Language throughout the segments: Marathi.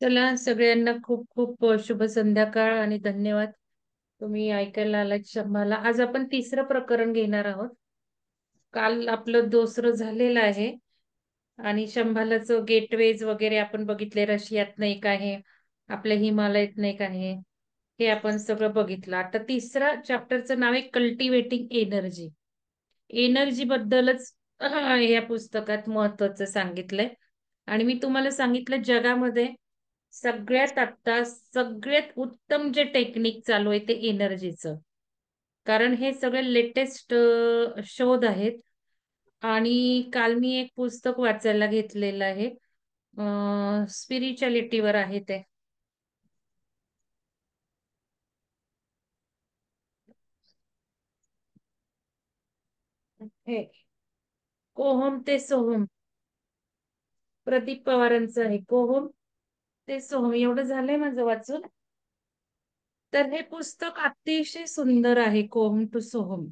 चला सगळ्यांना खूप खूप शुभ संध्याकाळ आणि धन्यवाद. तुम्ही ऐकायला आलात मला. आज आपण तिसरं प्रकरण घेणार आहोत. काल आपलं दुसरं झालेलं आहे आणि शंभालाचं गेटवेज वगैरे आपण बघितले. रशियातनं एक आहे, आपल्या हिमालयातनं एक आहे. हे आपण सगळं बघितलं. आता तिसरा चॅप्टरचं नाव आहे कल्टिवेटिंग एनर्जी. एनर्जी बद्दलच या पुस्तकात महत्वाचं सांगितलंय. आणि मी तुम्हाला सांगितलं जगामध्ये सगळ्यात आता सगळ्यात उत्तम जे टेक्निक चालू आहे ते एनर्जीचं. कारण हे सगळे लेटेस्ट शोध आहेत. आणि काल मी एक पुस्तक वाचायला घेतलेलं आहे. स्पिरिच्युअलिटीवर आहे ते. हे कोहम ते सोहम, प्रदीप पवारांचं आहे. कोहम ते सोहम एवढं झालंय माझं वाचून. तर हे पुस्तक अतिशय सुंदर आहे. कोहम टू सोहम.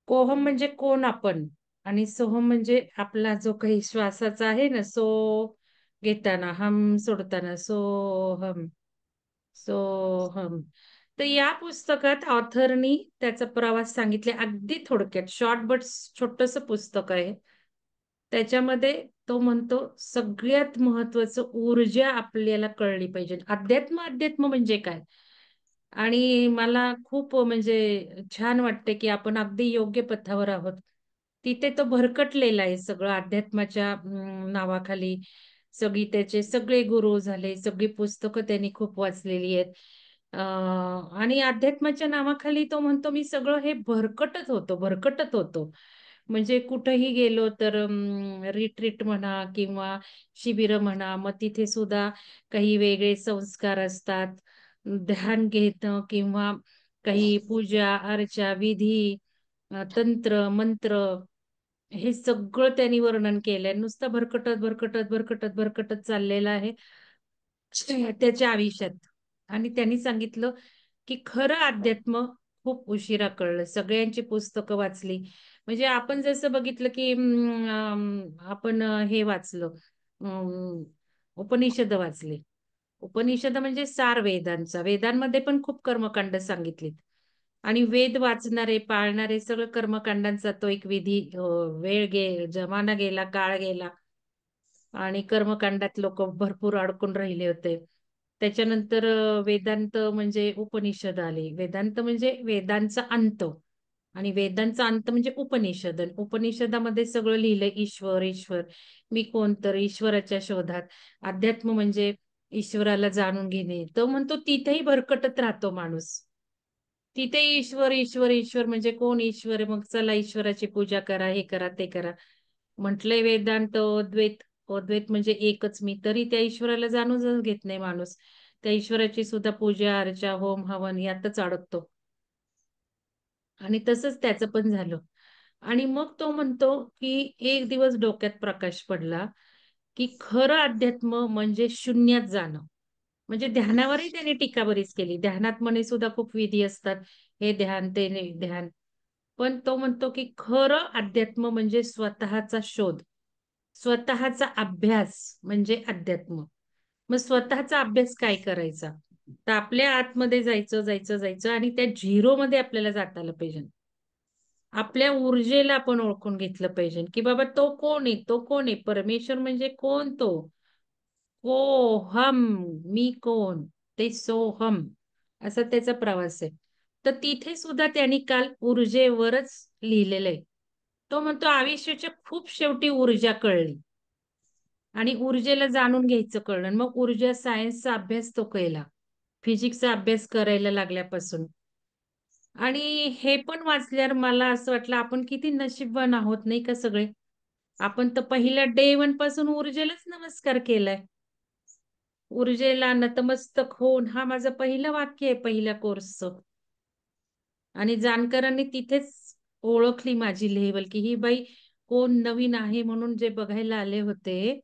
कोहम म्हणजे कोण आपण, आणि सोहम म्हणजे आपला जो काही श्वासाचा आहे ना, सो घेताना हम, सोडताना सोहम, सोहम. तर या पुस्तकात ऑथरनी त्याचा प्रवास सांगितले अगदी थोडक्यात. शॉर्ट बट छोटस पुस्तक आहे. त्याच्यामध्ये तो म्हणतो सगळ्यात महत्वाचं ऊर्जा आपल्याला कळली पाहिजे. अध्यात्म अध्यात्म म्हणजे काय. आणि मला खूप म्हणजे छान वाटते की आपण अगदी योग्य पथावर आहोत. तिथे तो भरकटलेला आहे सगळं अध्यात्माच्या नावाखाली. सगळी त्याचे सगळे गुरु झाले, सगळी पुस्तकं त्यांनी खूप वाचलेली आहेत. आणि अध्यात्माच्या नावाखाली तो म्हणतो मी सगळं हे भरकटत होतो, भरकटत होतो. म्हणजे कुठेही गेलो तर रिट्रीट म्हणा किंवा शिबिर म्हणा, मग तिथे सुद्धा काही वेगळे संस्कार असतात. ध्यान घेणं किंवा काही पूजा अर्चा विधी, तंत्र मंत्र, हे सगळं त्यांनी वर्णन केलंय. नुसतं भरकटत भरकटत भरकटत भरकटत चाललेलं आहे त्याच्या आयुष्यात. आणि त्यांनी सांगितलं की खरं अध्यात्म खूप उशिरा कळलं. सगळ्यांची पुस्तकं वाचली. म्हणजे आपण जसं बघितलं की आपण हे वाचलं, उपनिषद वाचले. उपनिषद म्हणजे सार वेदांचा. वेदांमध्ये पण खूप कर्मकांड सांगितलीत. आणि वेद वाचणारे पाळणारे सगळं कर्मकांडांचा तो एक विधी, जमाना गेला, काळ गेला आणि कर्मकांडात लोक भरपूर अडकून राहिले होते. त्याच्यानंतर वेदांत म्हणजे उपनिषद आले. वेदांत म्हणजे वेदांचा अंत, आणि वेदांचा अंत म्हणजे उपनिषद. उपनिषदामध्ये सगळं लिहिलंय ईश्वर ईश्वर, मी कोण तर ईश्वराच्या शोधात. अध्यात्म म्हणजे ईश्वराला जाणून घेणे. तो म्हणतो तिथेही भरकटत राहतो माणूस. तिथे ईश्वर ईश्वर ईश्वर म्हणजे कोण ईश्वर आहे, मग चला ईश्वराची पूजा करा, हे करा ते करा. म्हटलंय वेदांत अद्वैत. अद्वैत म्हणजे एकच मी, तरी त्या ईश्वराला जाणूनच घेत नाही माणूस. त्या ईश्वराची सुद्धा पूजा अर्चा होम हवन यातच अडकतो. आणि तसंच त्याचं पण झालं. आणि मग तो म्हणतो की एक दिवस डोक्यात प्रकाश पडला की खरं अध्यात्म म्हणजे शून्यात जाणं. म्हणजे ध्यानावरही त्यांनी टीका बरीच केली. ध्यानात म्हणे सुद्धा खूप विधी असतात, हे ध्यान ते ध्यान. पण तो म्हणतो की खरं अध्यात्म म्हणजे स्वतःचा शोध, स्वतःचा अभ्यास म्हणजे अध्यात्म. मग स्वतःचा अभ्यास काय करायचा, तर आपल्या आतमध्ये जायचं जायचं जायचं आणि त्या झिरो मध्ये आपल्याला जाता आलं पाहिजे. आपल्या ऊर्जेला आपण ओळखून घेतलं पाहिजे की बाबा तो कोण आहे, तो कोण आहे, परमेश्वर म्हणजे कोण तो. कोहम, मी कोण, ते सोहम, असा त्याचा प्रवास आहे. तर तिथे सुद्धा त्यांनी काल ऊर्जेवरच लिहिलेलं आहे. तो म्हणतो आयुष्याच्या खूप शेवटी ऊर्जा कळली आणि ऊर्जेला जाणून घ्यायचं कळलं. मग ऊर्जा सायन्सचा अभ्यास तो केला, फिजिक्सचा अभ्यास करायला लागल्यापासून. आणि हे पण वाचल्यावर मला असं वाटलं आपण किती नशीबवान आहोत नाही का सगळे. आपण तर पहिल्या डे वन पासून ऊर्जेलाच नमस्कार केलाय. ऊर्जेला नतमस्तक होऊन, हा माझं पहिलं वाक्य आहे पहिल्या कोर्सचं. आणि जाणकारांनी तिथेच ओळखली माझी लेवल की ही बाई कोण नवीन आहे म्हणून जे बघायला आले होते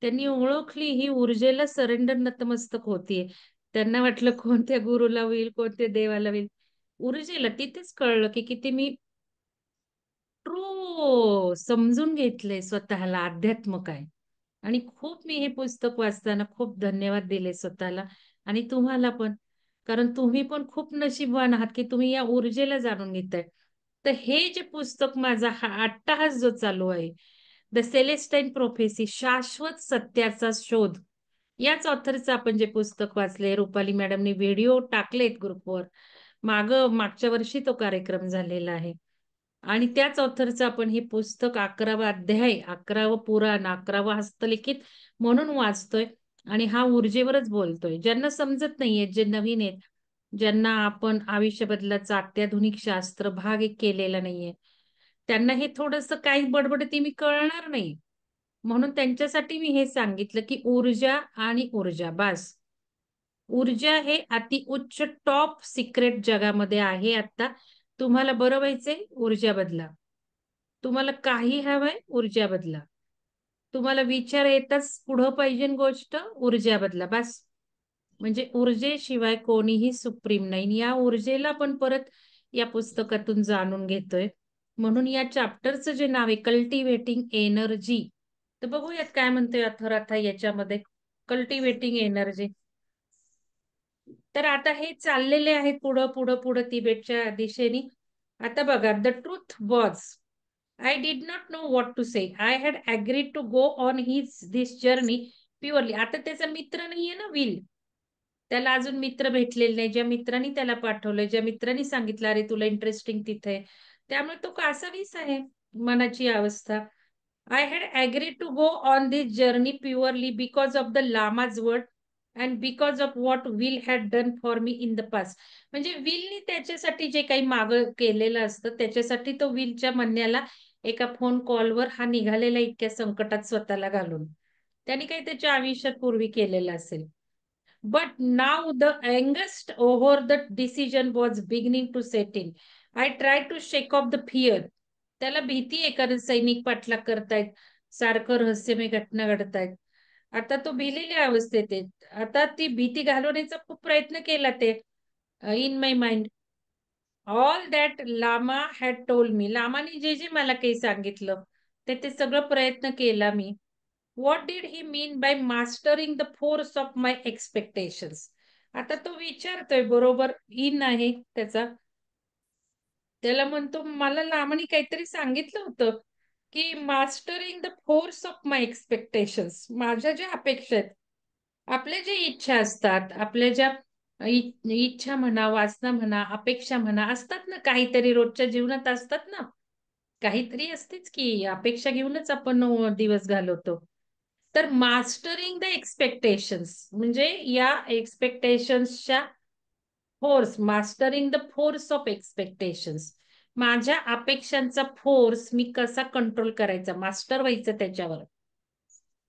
त्यांनी ओळखली ही ऊर्जेला सरेंडर नतमस्तक होतीये. त्यांना वाटलं कोणत्या गुरुला होईल, कोणत्या देवाला होईल. ऊर्जेला तिथेच कळलं की किती मी ट्रू समजून घेतलंय स्वतःला, अध्यात्म काय. आणि खूप मी हे पुस्तक वाचताना खूप धन्यवाद दिले स्वतःला आणि तुम्हाला पण. कारण तुम्ही पण खूप नशीबवान आहात, की तुम्ही या ऊर्जेला जाणून घेताय. तर हे जे पुस्तक माझा हा अट्टाहास जो चालू आहे, द सेलेस्टाईन प्रोफेसी, शाश्वत सत्याचा शोध. याच ऑथरचं आपण जे पुस्तक वाचले, रुपाली मॅडमनी व्हिडिओ टाकलेत ग्रुपवर. मागच्या वर्षी तो कार्यक्रम झालेला आहे. आणि त्याच ऑथरचं आपण हे पुस्तक 11वा अध्याय, 11वं पुराण, 11वं हस्तलिखित म्हणून वाचतोय आणि हा ऊर्जेवरच बोलतोय. ज्यांना समजत नाहीये, जे नवीन आहेत, ज्यांना आपण आयुष्य बदलाचा अत्याधुनिक शास्त्र भाग एक केलेला नाहीये, त्यांना हे थोडंसं काही बडबडती मी कळणार नाही. म्हणून त्यांच्यासाठी मी हे सांगितलं, की ऊर्जा आणि ऊर्जा बास. ऊर्जा हे अति उच्च टॉप सिक्रेट जगामध्ये आहे आता. तुम्हाला बरं व्हायचंय, ऊर्जा बदला. तुम्हाला काही हवंय, ऊर्जा बदला. तुम्हाला विचार येताच पुढं पाहिजे गोष्ट, ऊर्जा बदला. बस. म्हणजे ऊर्जेशिवाय कोणीही सुप्रीम नाही. या ऊर्जेला पण परत या पुस्तकातून जाणून घेतोय. म्हणून या चॅप्टरचं जे नाव आहे कल्टिवेटिंग एनर्जी. तर बघूयात काय म्हणतोय अथर आता याच्यामध्ये. Cultivating energy. तर आता हे चाललेले आहेत पुढं पुढं पुढं तिबेटच्या दिशेने. आता बघा, the truth was I did not know what to say. I had agreed to go on this journey purely. आता त्याचा मित्र नाहीये ना विल. त्याला अजून मित्र भेटलेले नाही. ज्या मित्रांनी त्याला पाठवलंय, ज्या मित्रांनी सांगितलं अरे तुला इंटरेस्टिंग तिथे, त्यामुळे तो कासावीस आहे मनाची अवस्था. I had agreed to go on this journey purely because of the lama's word and because of what Will had done for me in the past. म्हणजे विलनी त्याच्यासाठी जे काही मागं केलेलं असतं त्याच्यासाठी तो विलच्या म्हणण्याला एका फोन कॉलवर हा निघालेला इतक्या संकटात स्वतःला घालून. त्यांनी काही त्याच्या आयुष्यात पूर्वी केलेलं असेल. But now the angst over the decision was beginning to set in. I tried to shake off the fear. त्याला भीती आहे कारण सैनिक पाठलाग करतायत, सारखं रहस्यमय घटना घडतायत. आता तो भिलेल्या अवस्थेत आहे. आता ती भीती घालवण्याचा खूप प्रयत्न केला ते. In my mind all that lama had told me. लामाने जे जे मला काही सांगितलं ते सगळं प्रयत्न केला मी. What did he mean by mastering the force of my expectations. आता तो विचारतोय, बरोबर इन आहे त्याचा. त्याला म्हणतो मला लामाने काहीतरी सांगितलं होतं की mastering the force of my expectations. माझ्या ज्या अपेक्षा आहेत, आपल्या ज्या इच्छा असतात, आपल्या ज्या इच्छा म्हणा, वासना म्हणा, अपेक्षा म्हणा, असतात ना काहीतरी रोजच्या जीवनात असतात ना. काहीतरी असतेच की अपेक्षा घेऊनच आपण दिवस घालवतो. तर मास्टरिंग द एक्सपेक्टेशन्स म्हणजे या एक्सपेक्टेशन्सच्या force, mastering the force of expectations. माझ्या अपेक्षांचा फोर्स मी कसा कंट्रोल करायचा, मास्टर व्हायचं त्याच्यावर.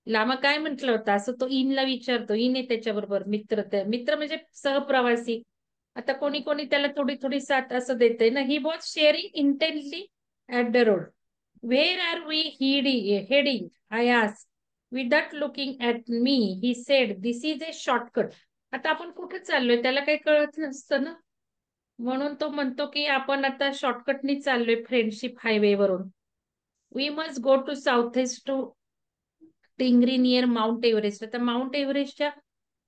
लामा काय म्हटलं होतं असं तो इनला विचारतो. इन आहे त्याच्याबरोबर मित्र, मित्र म्हणजे सहप्रवासी. आता कोणी कोणी त्याला थोडी थोडी साथ असं देते ना. He was staring intently at the road. Where are we heading, I asked. Without looking at me he said this is a shortcut. आता आपण कुठे चाललोय त्याला काही कळत नसतं ना. म्हणून तो म्हणतो की आपण आता शॉर्टकटनी चाललोय फ्रेंडशिप हायवे वरून. We must go to south east to Tingri near Mount Everest. आता माउंट एव्हरेस्टच्या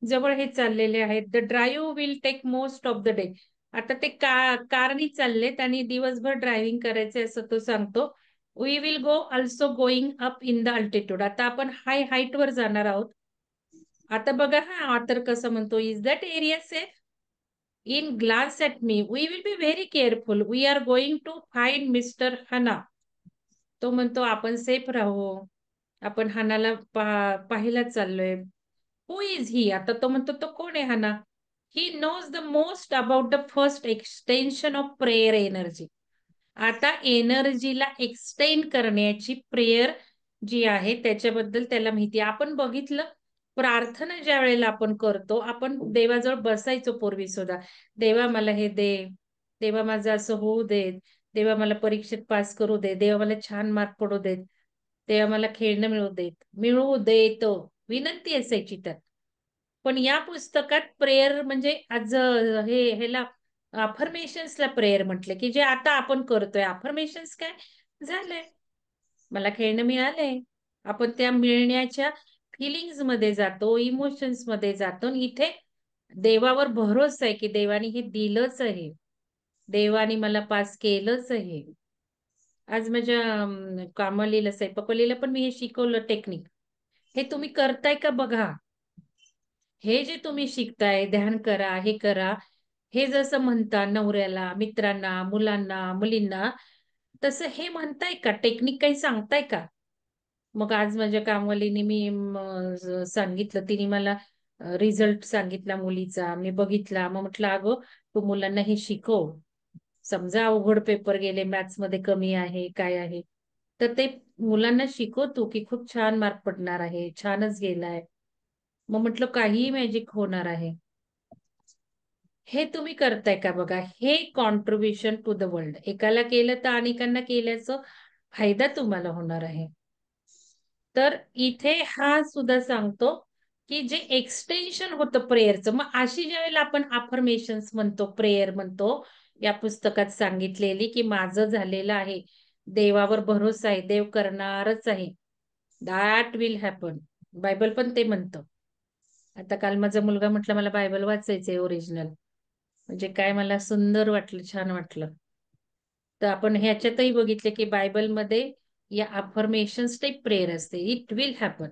जवळ हे चाललेले आहेत. The drive will take most of the day. आता ते कारनी चाललेत आणि दिवसभर ड्रायव्हिंग करायचे असं तो सांगतो. We will go also going up in the altitude. आता आपण हाय हाईट वर जाणार आहोत. आता बघा हा ऑथर कसं म्हणतो. Is that area safe? In glance at me. We will be very careful. We are going to find mister Hannah. तो म्हणतो आपण सेफ राहू. आपण हनाला पाहायला चाललोय. Who is he? आता तो म्हणतो तो कोण आहे Hannah? He knows the most about the first extension of prayer energy. आता एनर्जीला एक्सटेंड करण्याची प्रेयर जी आहे त्याच्याबद्दल त्याला माहिती आहे. आपण बघितलं प्रार्थना ज्या वेळेला आपण करतो, आपण देवाजवळ बसायचो पूर्वी सुद्धा. देवा मला हे दे, देवा माझं असं होऊ देत, देवा मला परीक्षेत पास करू दे, देवा मला छान मार्क पडू देत, देवा मला खेळणं मिळवू देत, विनंती असायची त्यात. पण या पुस्तकात प्रेयर म्हणजे आज हे ह्याला अफर्मेशन्सला प्रेयर म्हटलं, की जे आता आपण करतोय. अफर्मेशन्स काय झालंय, मला खेळणं मिळालंय. आपण त्या मिळण्याच्या फिलिंग्स मध्ये जातो, इमोशन्स मध्ये जातो. इथे देवावर भरोसा आहे की देवाने हे दिलंच आहे, देवाने मला पास केलंच आहे. आज माझ्या कामालीला स्वयंपाकवालीला पण मी हे शिकवलं टेक्निक. हे तुम्ही करताय का बघा. हे जे तुम्ही शिकताय, ध्यान करा, हे करा, हे जसं म्हणता नवऱ्याला, मित्रांना, मुलांना, मुलींना, तसं हे म्हणताय का? टेक्निक काही सांगताय का? मग आज माझ्या कामवालीने मी सांगितलं, तिने मला रिझल्ट सांगितला मुलीचा. मी बघितला. मग म्हटलं, अगं तू मुलांना हे शिकव. समजा अवघड पेपर गेले, मॅथ्स मध्ये कमी आहे, काय आहे, तर ते मुलांना शिकवतो की खूप छान मार्क पडणार आहे, छानच गेलाय. मग म्हटलं काहीही मॅजिक होणार आहे. हे तुम्ही करताय का बघा. हे कॉन्ट्रीब्युशन टू द वर्ल्ड. एकाला केलं तर अनेकांना केल्याचं फायदा तुम्हाला होणार आहे. तर इथे हा सुद्धा सांगतो की जे एक्सटेन्शन होतं प्रेयरचं, मग अशी ज्यावेळेला आपण अफर्मेशन्स म्हणतो, प्रेयर म्हणतो, या पुस्तकात सांगितलेली की माझं झालेलं आहे, देवावर भरोसा आहे, देव करणारच आहे, दॅट विल हॅपन. बायबल पण ते म्हणतं. आता काल माझा मुलगा म्हटला मला बायबल वाचायचंय ओरिजिनल. म्हणजे काय मला सुंदर वाटलं, छान वाटलं. तर आपण ह्याच्यातही बघितले की बायबलमध्ये या अफर्मेशन्स टाईप प्रेयर असते. इट विल हॅपन,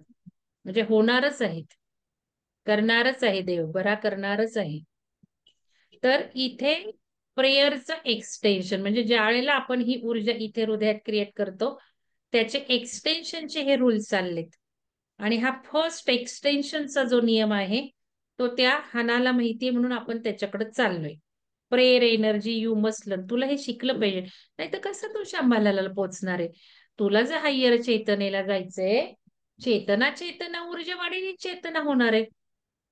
म्हणजे होणारच आहेत, करणारच आहे देव, बरा करणारच आहे. तर इथे प्रेयरचं एक्सटेन्शन म्हणजे ज्या वेळेला आपण ही ऊर्जा इथे हृदयात क्रिएट करतो, त्याचे एक्सटेन्शनचे हे रूल चाललेत. आणि हा फर्स्ट एक्सटेन्शनचा जो नियम आहे तो त्या हानाला माहितीये म्हणून आपण त्याच्याकडे चाललोय. Prayer energy you must learn. तुला हे शिकलं पाहिजे, नाही तर कसं तू शंभालाला पोहोचणार आहे. तुला जर हायर चेतनेला जायचंय, चेतना चेतना ऊर्जा वाढीने चेतना होणार आहे.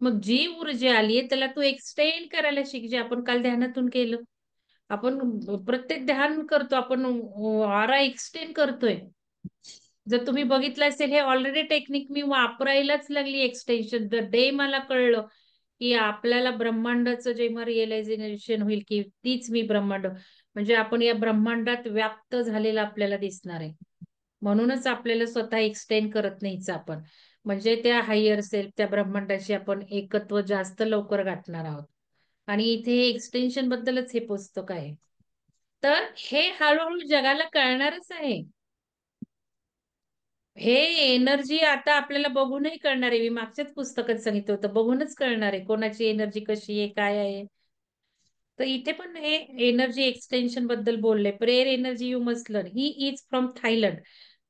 मग जी ऊर्जा आली आहे त्याला तू एक्सटेंड करायला शिक, जे आपण काल ध्यानातून केलं. आपण प्रत्येक ध्यान करतो, आपण आरा एक्सटेंड करतोय. जर तुम्ही बघितलं असेल, हे ऑलरेडी टेक्निक मी वापरायलाच लागली. एक्सटेन्शन द डे मला कळलं की आपल्याला ब्रह्मांडाचं जेव्हा रिअलायझेशन होईल की तीच मी ब्रह्मांड, म्हणजे आपण या ब्रह्मांडात व्याप्त झालेलं आपल्याला दिसणार आहे. म्हणूनच आपल्याला स्वतः एक्सटेंड करत नाहीच आपण, म्हणजे त्या हायर सेल्फ, त्या ब्रह्मांडाशी आपण एकत्व जास्त लवकर गाठणार आहोत. आणि इथे एक्सटेन्शन बद्दलच हे पुस्तक आहे. तर हे हळूहळू जगाला कळणारच आहे. हे एनर्जी आता आपल्याला बघूनही कळणार आहे. मी मागच्याच पुस्तकात सांगितलं होतं, बघूनच कळणार आहे कोणाची एनर्जी कशी आहे, काय आहे. तर इथे पण हे एनर्जी एक्सटेन्शन बद्दल बोलले. Prayer energy you must learn. He is from Thailand.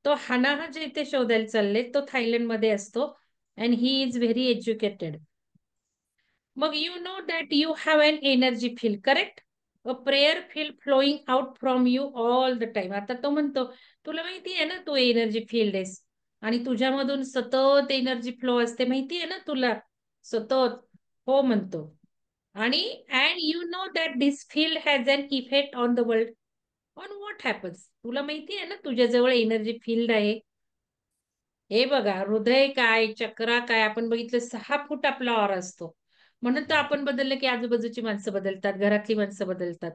तो हानाहा जे इथे शोधायला चालले तो थायलंड मध्ये असतो. And he is very educated. मग you know that you have an energy field, correct? A prayer field flowing out from you all the time. आता तो म्हणतो तुला माहिती आहे ना तू एनर्जी फील्ड आहेस, आणि तुझ्यामधून सतत एनर्जी फ्लो असते, माहिती आहे ना तुला, सतत. हो म्हणतो. आणि and you know that this field has an effect on the world. On what happens. तुला माहिती आहे ना तुझ्याजवळ एनर्जी फील्ड आहे. हे बघा, हृदय काय, चक्रा काय, आपण बघितलं 6 फूट आपला ऑरा असतो. म्हणून तर आपण बदललं की आजूबाजूची माणसं बदलतात, घरातली माणसं बदलतात.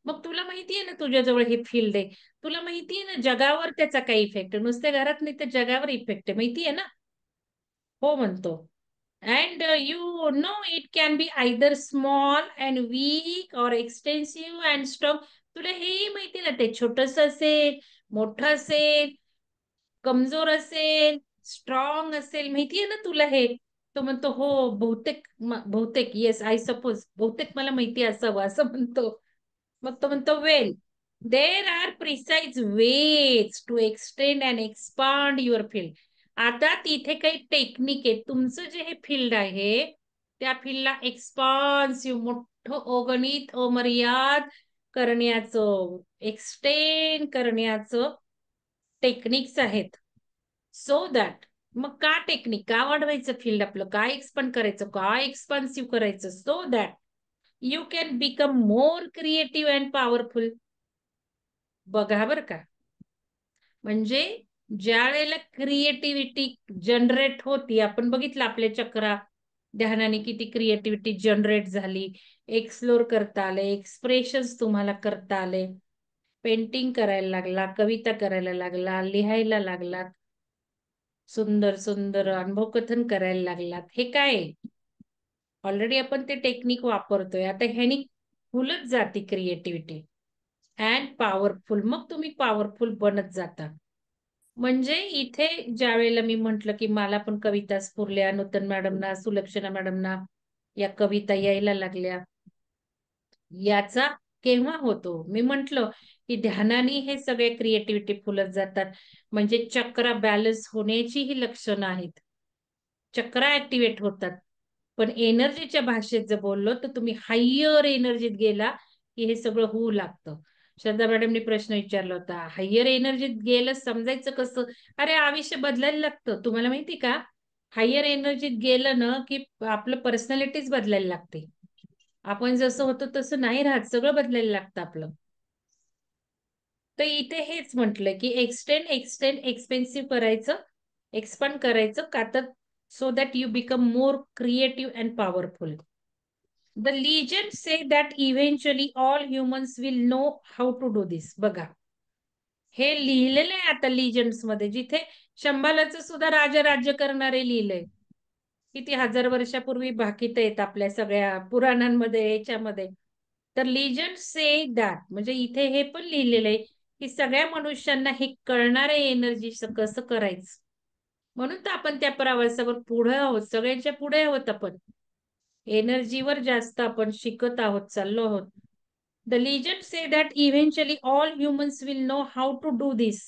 मग तुला माहितीये ना तुझ्याजवळ हे फील्ड आहे. तुला माहितीये ना जगावर त्याचा काही इफेक्ट आहे, नुसत्या घरात नाही तर जगावर इफेक्ट आहे, माहितीये ना. हो म्हणतो. And you know it can be either small and weak or extensive and strong. तुला हेही माहिती ना, ते छोटस असेल, मोठं असेल, कमजोर असेल, स्ट्रॉंग असेल, माहितीये ना तुला हे. तो म्हणतो हो, बहुतेक बहुतेक येस आय सपोज, बहुतेक मला माहिती असावं असं म्हणतो. मग तो म्हणतो well there are precise ways to extend and expand your field. आता तिथे काही टेक्निक आहे. तुमचं जे हे फील्ड आहे त्या फील्डला एक्सपान्सिव्ह, मोठं, अगणित, अमर्याद करण्याचं, एक्सटेंड करण्याचं टेक्निक्स आहेत. सो दॅट, मग का टेक्निक, का वाढवायचं फील्ड आपलं, काय एक्सपांड करायचं, काय एक्सपान्सिव्ह करायचं, so that you can become more creative and powerful. बघा बर का, म्हणजे ज्या वेळेला क्रिएटिव्हिटी जनरेट होती, आपण बघितलं आपल्या चक्रा ध्यानाने किती क्रिएटिव्हिटी जनरेट झाली, एक्सप्लोर करता आले, एक्सप्रेशन्स तुम्हाला करता आले, पेंटिंग करायला लागला, कविता करायला लागला, लिहायला लागला, सुंदर सुंदर अनुभव कथन करायला लागलात. हे काय ऑलरेडी आपण ते टेक्निक वापरतोय. आता ह्यानी फुलच जाते क्रिएटिव्हिटी अँड पॉवरफुल. मग तुम्ही पॉवरफुल बनत जाता. म्हणजे इथे ज्या वेळेला मी म्हंटल की मला पण कविता स्फुरल्या, नूतन मॅडमना, सुलक्षणा मॅडमना या कविता यायला लागल्या, याचा केव्हा होतो? मी म्हंटल की ध्यानाने हे सगळे क्रिएटिव्हिटी फुलत जातात. म्हणजे चक्र बॅलन्स होण्याची ही लक्षणं आहेत. चक्र ऍक्टिव्हेट होतात. पण एनर्जीच्या भाषेत जर बोललो तर तुम्ही हायर एनर्जीत गेला की हे सगळं होऊ लागतं. श्रद्धा मॅडमने प्रश्न विचारला होता, हायर एनर्जीत गेलं समजायचं कसं? अरे आयुष्य बदलायला लागतं. तुम्हाला माहिती का? हायर एनर्जीत गेलं ना की आपलं पर्सनॅलिटीच बदलायला लागते. आपण जसं होतो तसं नाही राहत, सगळं बदलायला लागतं आपलं. तर इथे हेच म्हटलंय की एक्सटेंड एक्सटेंड एक्सपेन्सिव्ह करायचं, एक्सपांड करायचं का तर so that you become more creative and powerful. The legend say that eventually all humans will know how to do this. बघा हे लिहिलेलं आहे आता लिजंड्स मध्ये, जिथे शंभालाचं सुद्धा राजा राज्य करणारे लिहिलंय. किती हजार वर्षापूर्वी भाकीत आहेत आपल्या सगळ्या पुराणांमध्ये, याच्यामध्ये. तर लिजंड से दॅट म्हणजे इथे हे पण लिहिलेलं आहे की सगळ्या मनुष्यांना हे कळणारे एनर्जी कसं करायचं. म्हणून तर आपण त्या प्रवासावर पुढे आहोत, सगळ्यांच्या पुढे आहोत आपण. एनर्जीवर जास्त आपण शिकत आहोत, चाललो आहोत. The legend say that eventually all humans will know how to do this.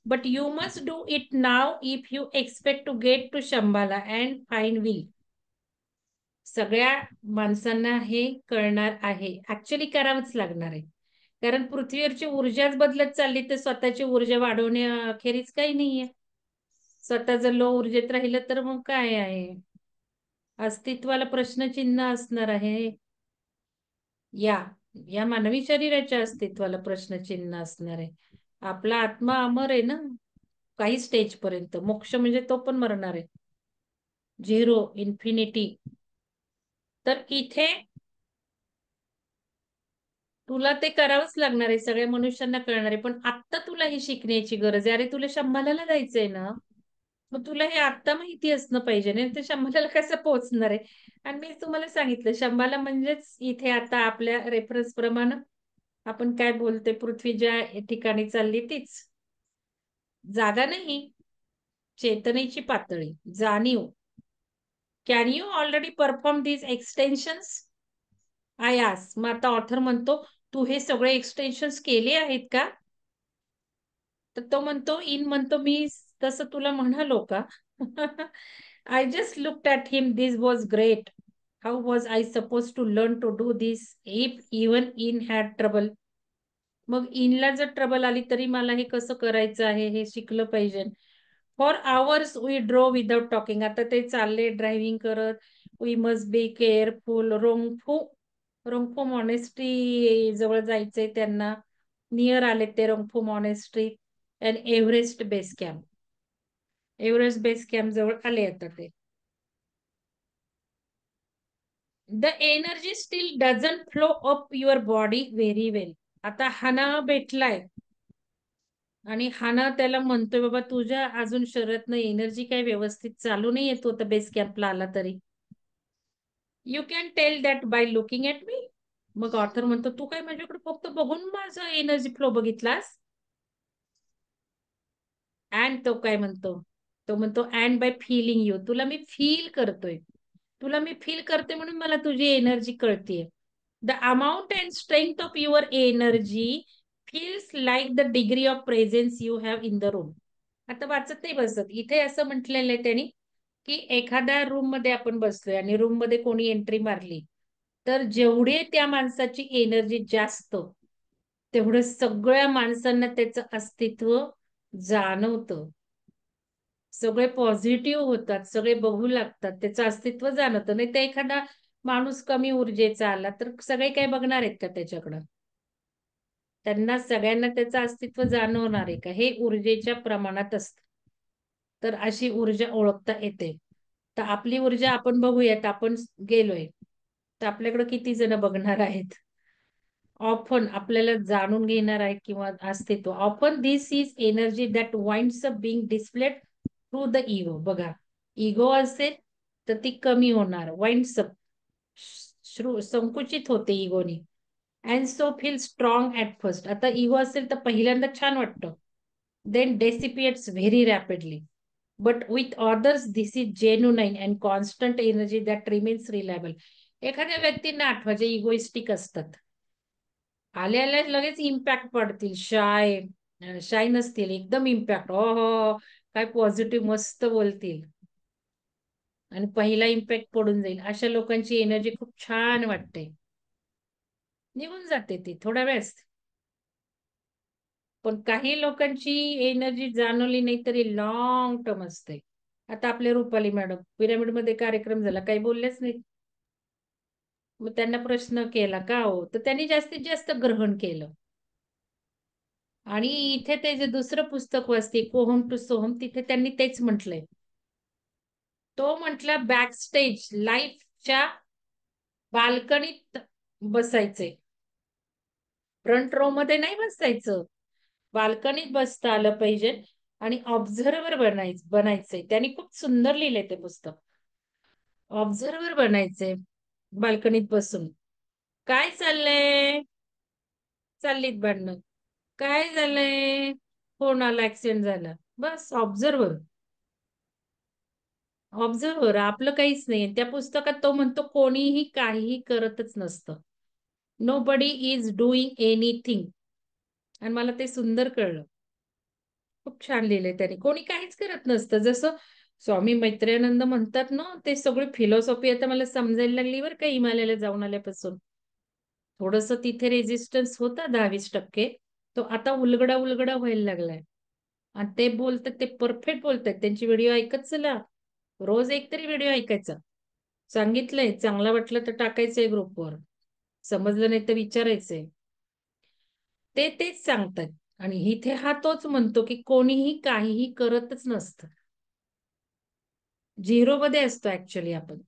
But you must do it now if you expect to get to Shambhala and fine will. सगळ्या माणसांना हे कळणार आहे, ऍक्च्युली करावंच लागणार आहे. कारण पृथ्वीवरची ऊर्जाच बदलत चालली, तर स्वतःची ऊर्जा वाढवण्याखेरीज काही नाहीये. स्वतः जर लो ऊर्जेत राहिलं तर मग काय आहे? अस्तित्वाला प्रश्नचिन्ह असणार आहे. या या मानवी शरीराच्या अस्तित्वाला प्रश्नचिन्ह असणार आहे. आपला आत्मा अमर आहे ना, काही स्टेज पर्यंत. मोक्ष म्हणजे तो पण मरणार आहे. Zero, infinity. तर इथे तुला ते करावंच लागणार आहे, सगळ्या मनुष्यांना कळणार आहे. पण आत्ता तुला ही शिकण्याची गरज आहे. अरे तुला शंभाला जायचंय ना, मग तुला हे आत्ता माहिती असणं पाहिजे ना, ते शंभाला कसं पोहोचणार आहे. आणि मी तुम्हाला सांगितलं शंभाला म्हणजेच इथे आता आपल्या रेफरन्स प्रमाणे आपण काय बोलते, पृथ्वी ज्या ठिकाणी चालली तीच जागा नाही, चेतनेची पातळी, जाणीव. Can you already perform these extensions? I ask. मग आता ऑथर म्हणतो तू हे सगळे एक्सटेन्शन्स केले आहेत का? तर तो म्हणतो, इन म्हणतो मी तसं तुला म्हणालो का? I just looked at him, this was great. How was I suppose to learn to do this if even in had trouble. मग इनला जर ट्रबल आली तरी मला हे कसं करायचं आहे हे शिकलं पाहिजे. For hours we drove without talking. आता ते चालले ड्रायव्हिंग करत. We must be careful. Rongphu Rongphu monastery जवळ जायचंय त्यांना. नियर आले ते Rongphu monastery and Everest base camp. Everest base camp जवळ आले आता ते. The energy still doesn't flow up your body very well. आता हाना भेटलाय आणि हाना त्याला म्हणतोय बाबा तुझ्या अजून शरीरातनं एनर्जी काय व्यवस्थित चालू नाही येतो आता बेस कॅम्पला आला तरी. You can tell that by looking at me. मग ऑथर म्हणतो तू काय माझ्याकडे फक्त बघून माझा एनर्जी फ्लो बघितलास? अँड तो काय म्हणतो, तो म्हणतो अँड बाय फीलिंग यू. तुला मी फील करतोय, तुला मी फील करते म्हणून मला तुझी एनर्जी कळतीये. The amount and strength of your energy feels like the degree of presence you have in the room. आता वाचत नाही बसत. इथे असं म्हटलेलं आहे त्यांनी की एखाद्या रूम मध्ये आपण बसलोय आणि रूम मध्ये कोणी एंट्री मारली तर जेवढे त्या माणसाची एनर्जी जास्त तेवढं सगळ्या माणसांना त्याचं अस्तित्व जाणवतं. सगळे पॉझिटिव्ह होतात, सगळे बघू लागतात, त्याचं अस्तित्व जाणवतं. नाही तर एखादा माणूस कमी ऊर्जेचा आला तर सगळे काय बघणार आहेत का त्याच्याकडं? त्यांना सगळ्यांना त्याचं अस्तित्व जाणवणार आहे का? हे ऊर्जेच्या प्रमाणात असतं. तर अशी ऊर्जा ओळखता येते. तर आपली ऊर्जा आपण बघूयात. आपण गेलोय तर आपल्याकडे किती जण बघणार आहेत? ऑफन आपल्याला जाणून घेणार आहे किंवा अस्तित्व. Often this is energy that winds up being displayed through the ego. बघा, इगो असेल तर ती कमी होणार, वाइंड्स अप, संकुचित होते इगोनी. And so feel strong at first. आता इगो असेल तर पहिल्यांदा छान वाटतं, then dissipates very rapidly. But with others this is genuine and constant energy that remains reliable. एखाद्या व्यक्तींना आठवायचे इगोइस्टिक असतात, आले आले लगेच इम्पॅक्ट पडतील. शाय नसतील, एकदम इम्पॅक्ट, हो हो काय पॉझिटिव्ह मस्त बोलतील आणि पहिला इम्पॅक्ट पडून जाईल. अशा लोकांची एनर्जी खूप छान वाटते, निघून जाते ती थोड्या वेळेस. पण काही लोकांची एनर्जी जाणवली नाही तरी लॉंग टर्म असते. आता आपले रुपाली मॅडम पिरामिड मध्ये कार्यक्रम झाला, काही बोललेच नाही. मग त्यांना प्रश्न केला का हो, तर त्यांनी जास्तीत जास्त ग्रहण केलं. आणि इथे ते जे दुसरं पुस्तक वाचते कोहम टू सोहम, तिथे त्यांनी तेच म्हटलंय. तो म्हटला बॅक स्टेज लाईफच्या बाल्कनीत बसायचे, फ्रंट रो मध्ये नाही बसायचं, बाल्कनीत बसता आलं पाहिजे आणि ऑब्झर्वर बनायचंय. त्यांनी खूप सुंदर लिहिलंय ते पुस्तक. ऑब्झर्वर बनायचंय बाल्कनीत बसून. काय चाललंय, चाललीत भांडणं, काय झालंय, कोणाला ऍक्सिडेंट झाला, बस ऑब्झर्वर. ऑब्झर्वर आपलं काहीच नाही. त्या पुस्तकात तो म्हणतो कोणीही काहीही करतच नसतं, nobody is doing anything. आणि मला ते सुंदर कळलं, खूप छान लिहिलंय त्याने. कोणी काहीच करत नसतं. जसं स्वामी मैत्रेयानंद म्हणतात ना, ते सगळी फिलॉसॉफी आता मला समजायला लागली बरं का, हिमालयाला जाऊन आल्यापासून. थोडस तिथे रेजिस्टन्स होता 10-20%, तो आता उलगडा उलगडा व्हायला लागलाय. आणि ते बोलतात, ते परफेक्ट बोलतात. त्यांची व्हिडिओ ऐकत चला, रोज एक तरी व्हिडिओ ऐकायचा. सांगितलंय, चांगला वाटलं तर टाकायचंय ग्रुपवर, समजलं नाही तर विचारायचंय. ते तेच सांगतात. आणि इथे हा तोच म्हणतो की कोणीही काहीही करतच नसतं, झिरो मध्ये असतो ऍक्च्युली आपण.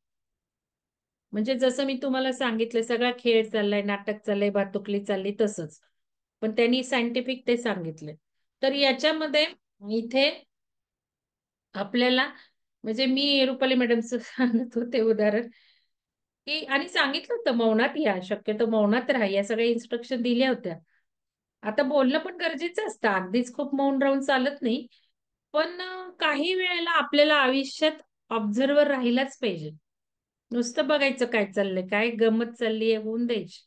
म्हणजे जसं मी तुम्हाला सांगितलं, सगळा खेळ चाललाय, नाटक चाललंय, भातुकली चालली, तसंच. पण त्यांनी सायंटिफिक ते सांगितले. तर याच्यामध्ये इथे आपल्याला, म्हणजे मी रुपाली मॅडमचं सांगत होते उदाहरण, की आणि सांगितलं होतं मौनात या, शक्यतो मौनात राहा, या सगळ्या इन्स्ट्रक्शन दिल्या होत्या. आता बोलणं पण गरजेचं असतं, अगदीच खूप मौन राहून चालत नाही. पण काही वेळेला आपल्याला आयुष्यात ऑब्झर्वर राहिलाच पाहिजे. नुसतं बघायचं काय चाललंय, काय गंमत चालली आहे, होऊन द्यायची.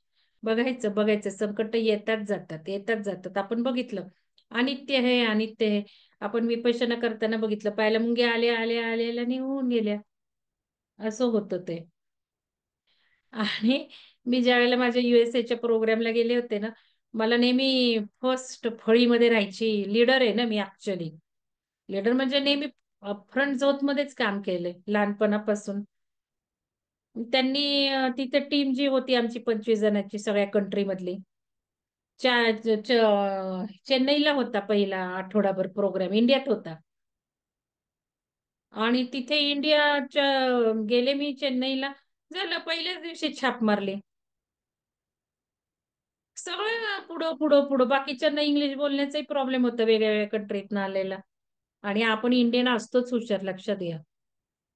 बघायचं बघायचं, संकट येतात जातात, येतात जातात. आपण बघितलं अनित्य हे अनित्य हे. आपण विपश्यना करताना बघितलं, पाहिलं मुंग्या आल्या आल्या आल्या निघून गेल्या, असं होतं ते. आणि मी ज्या वेळेला माझ्या USA प्रोग्रामला गेले होते ना, मला नेहमी फर्स्ट फळीमध्ये राहायची. लीडर आहे ना मी ऍक्च्युअली. लीडर म्हणजे नेहमी फ्रंट झोत मध्येच काम केलंय लहानपणापासून. त्यांनी तिथे टीम जी होती आमची 25 जणांची सगळ्या कंट्री मधली, चेन्नईला होता पहिला आठवडाभर प्रोग्राम, इंडियात होता. आणि तिथे इंडियाच्या गेले मी चेन्नईला, झालं पहिल्याच दिवशी छाप मारली. सगळं पुढं पुढं पुढं. बाकीच्यांना इंग्लिश बोलण्याचाही प्रॉब्लेम होता, वेगळ्या वेगळ्या कंट्रीतनं आलेला. आणि आपण इंडियन असतोच हुशार, लक्षात घ्या.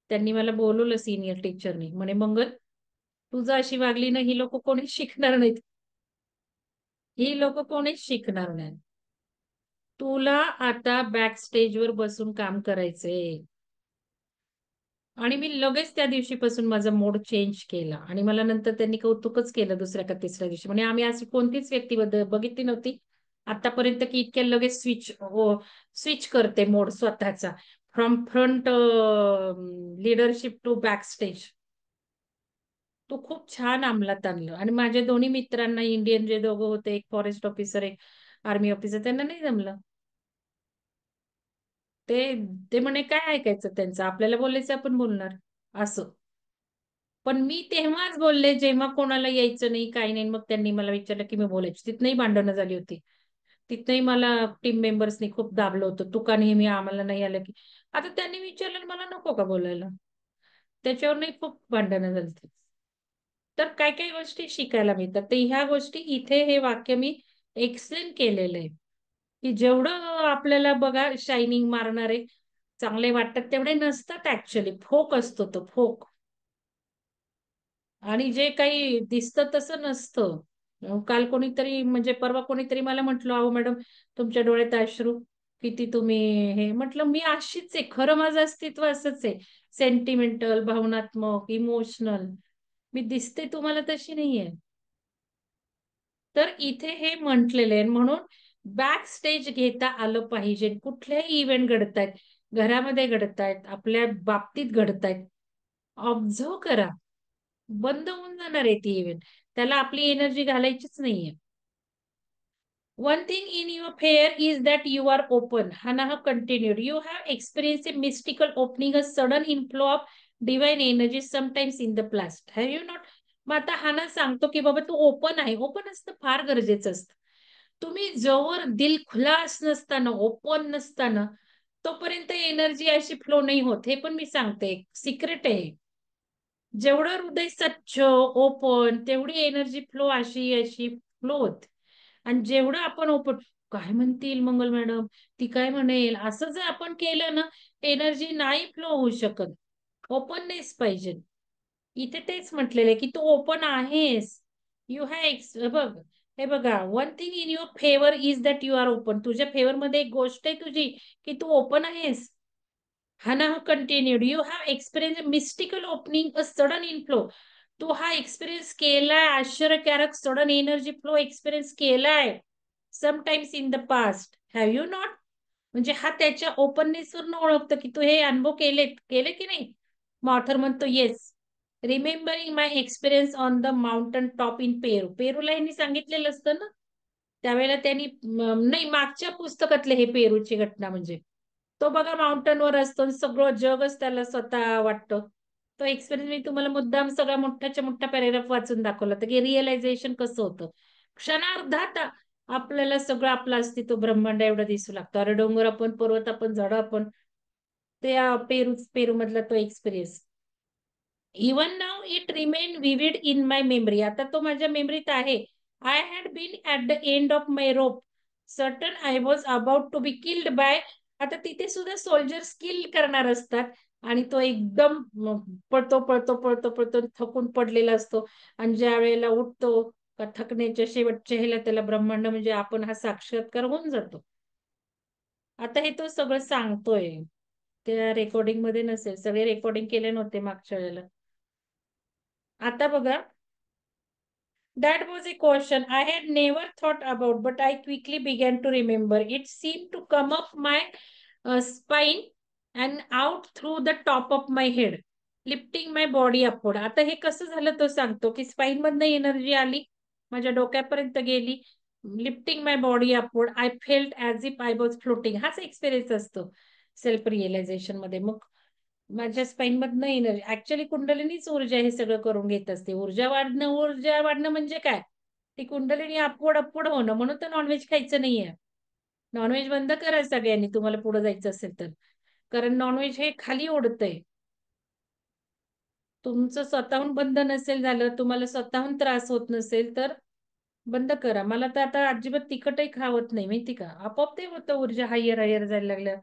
त्यांनी मला बोलवलं सिनियर टीचरनी, म्हणे मंगल तुझं अशी वागली ना, ही लोक कोणीच शिकणार नाहीत, ही लोक कोणीच शिकणार नाही. तुला आता बॅक स्टेजवर बसून काम करायचंय. आणि मी लगेच त्या दिवशीपासून माझा मोड चेंज केला. आणि मला नंतर त्यांनी कौतुकच केलं दुसऱ्या का तिसऱ्या दिवशी, म्हणजे आम्ही अशी कोणतीच व्यक्ती बघितली नव्हती आतापर्यंत की इतक्या लगेच स्विच करते मोड स्वतःचा, from front leadership to back stage. तो खूप छान अंमलात आणलं. आणि माझ्या दोन्ही मित्रांना, इंडियन जे दोघं होते, एक फॉरेस्ट ऑफिसर एक आर्मी ऑफिसर, त्यांना नाही जमलं. ते ते म्हणे काय ऐकायचं त्यांचं, आपल्याला बोलायचं आपण बोलणार, असं. पण मी तेव्हाच बोलले जेव्हा कोणाला यायचं नाही, काही नाही. मग त्यांनी मला विचारलं की मी बोलायची, तिथनंही भांडणं झाली होती. तिथनंही मला टीम मेंबर्सनी खूप दाबलं होतं, तू का नेहमी आम्हाला नाही आलं की. आता त्यांनी विचारलं मला नको का बोलायला, त्याच्यावर खूप भांडणं झाली. तर काय काही गोष्टी शिकायला मिळतात. तर ह्या गोष्टी इथे हे वाक्य मी एक्सप्लेन केलेलं आहे, की जेवढं आपल्याला बघा शायनिंग मारणारे चांगले वाटतात तेवढे नसतात ऍक्च्युली. फोक असतो तो, फोक. आणि जे काही दिसतं तसं नसतं. काल कोणीतरी म्हणजे परवा कोणीतरी मला म्हटलं, अहो मॅडम तुमच्या डोळ्यात अश्रू, किती तुम्ही हे. म्हटलं मी अशीच आहे, खरं माझं अस्तित्व असंच आहे. सेंटिमेंटल, भावनात्मक, इमोशनल. मी दिसते तुम्हाला तशी नाहीये. तर इथे हे म्हटलेले आहे. म्हणून बॅक स्टेज घेता आलं पाहिजे. कुठल्याही इव्हेंट घडतायत, घरामध्ये घडतायत, आपल्या बाबतीत घडतायत, ऑब्झर्व करा. बंद होऊन जाणार आहे ती इव्हेंट. त्याला आपली एनर्जी घालायचीच नाहीये. One thing in your prayer is that you are open. Hannah continued. You have experienced a mystical opening, a sudden inflow of divine energy sometimes in the past. Have you not? मग आता हाना सांगतो की बाबा तू ओपन आहे. ओपन असतं फार गरजेचं असतं. तुम्ही जोवर दिल खुलास नसताना, ओपन नसताना, तोपर्यंत एनर्जी अशी फ्लो नाही होत. हे पण मी सांगते, सिक्रेट आहे. जेवढं हृदय स्वच्छ, ओपन, तेवढी एनर्जी फ्लो अशी अशी फ्लो होत. आणि जेवढं आपण ओपन, काय म्हणतील मंगल मॅडम, ती काय म्हणेल, असं जर आपण केलं ना, एनर्जी नाही फ्लो होऊ शकत. ओपननेस पाहिजे. इथे तेच म्हटलेलं की तू ओपन आहेस. यू हॅव बघ, हे बघा, one thing in your favour is that you are open. तुझ्या फेवर मध्ये एक गोष्ट आहे तुझी, की तू ओपन आहेस. Hannah continued, you have experienced a mystical opening, a sudden inflow. तू हा एक्सपिरियन्स केलाय, आश्चर्यकारक सडन एनर्जी फ्लो एक्सपिरियन्स केलाय sometimes in the past. Have you not? म्हणजे हा त्याच्या ओपननेसवरून ओळखतो की तू हे अनुभव केले की नाही. मग ऑथर म्हणतो yes. Remembering my experience on the mountain top in पेरू. पेरूला यांनी सांगितलेलं असतं ना, त्यावेळेला त्यांनी नाही, मागच्या पुस्तकातले हे पेरूची घटना. म्हणजे तो बघा माउंटनवर असतो, सगळं जगच त्याला स्वतः वाटतं. तो एक्सपिरियन्स मी तुम्हाला मुद्दाम सगळा मोठ्याच्या मोठा पॅरेग्राफ वाचून दाखवला तर की रिअलायझेशन कसं होतं. क्षणार्धात आपल्याला सगळं आपलं अस्तित्व ब्रह्मांड एवढं दिसू लागतं. अरे डोंगर आपण, पर्वत आपण, झाड आपण. ते पेरू मधला तो experience. Even now it remain vivid in my memory. आता तो माझ्या मेमरीत आहे. I had been at the end of my rope. Certain I was about to be killed by. आता तिथे सुद्धा सोल्जर्स किल करणार असतात आणि तो एकदम पळतो पळतो पळतो पळतो थकून पडलेला असतो. आणि ज्या वेळेला उठतो का थकण्याच्या शेवटच्या ह्याला त्याला ब्रह्मांड म्हणजे आपण हा साक्षात्कार होऊन जातो. आता हे तो सगळं सांगतोय. त्या रेकॉर्डिंग मध्ये नसेल, सगळे रेकॉर्डिंग केले नव्हते मागच्या वेळेला. आता बघा, that was a question I had never thought about, but I quickly began to remember. It seemed to come up my spine and out through the top of my head, lifting my body upward. आता हे कसं झालं तो सांगतो की स्पाइन मधनं एनर्जी आली, माझ्या डोक्यापर्यंत गेली, lifting my body upward. I felt as if I was floating. हाच एक्सपिरियन्स असतो सेल्फ रिअलायझेशन मध्ये. मग माझ्या स्पाइन मधनं एनर्जी, ऍक्च्युअली कुंडलिनीच ऊर्जा हे सगळं करून घेत असते. ऊर्जा वाढणं म्हणजे काय, ती कुंडलिनी अपवड अपवड होणं. म्हणून तर नॉनव्हेज खायचं नाहीये. नॉनव्हेज बंद करा सगळ्यांनी, तुम्हाला पुढे जायचं असेल तर. कारण नॉनव्हेज हे खाली ओढतंय. तुमचं स्वतःहून बंद नसेल झालं, तुम्हाला स्वतःहून त्रास होत नसेल तर बंद करा. मला तर आता अजिबात तिखटही खावत नाही माहिती का. आपोआप ते होतं, ऊर्जा हायर हायर जायला लागल्या.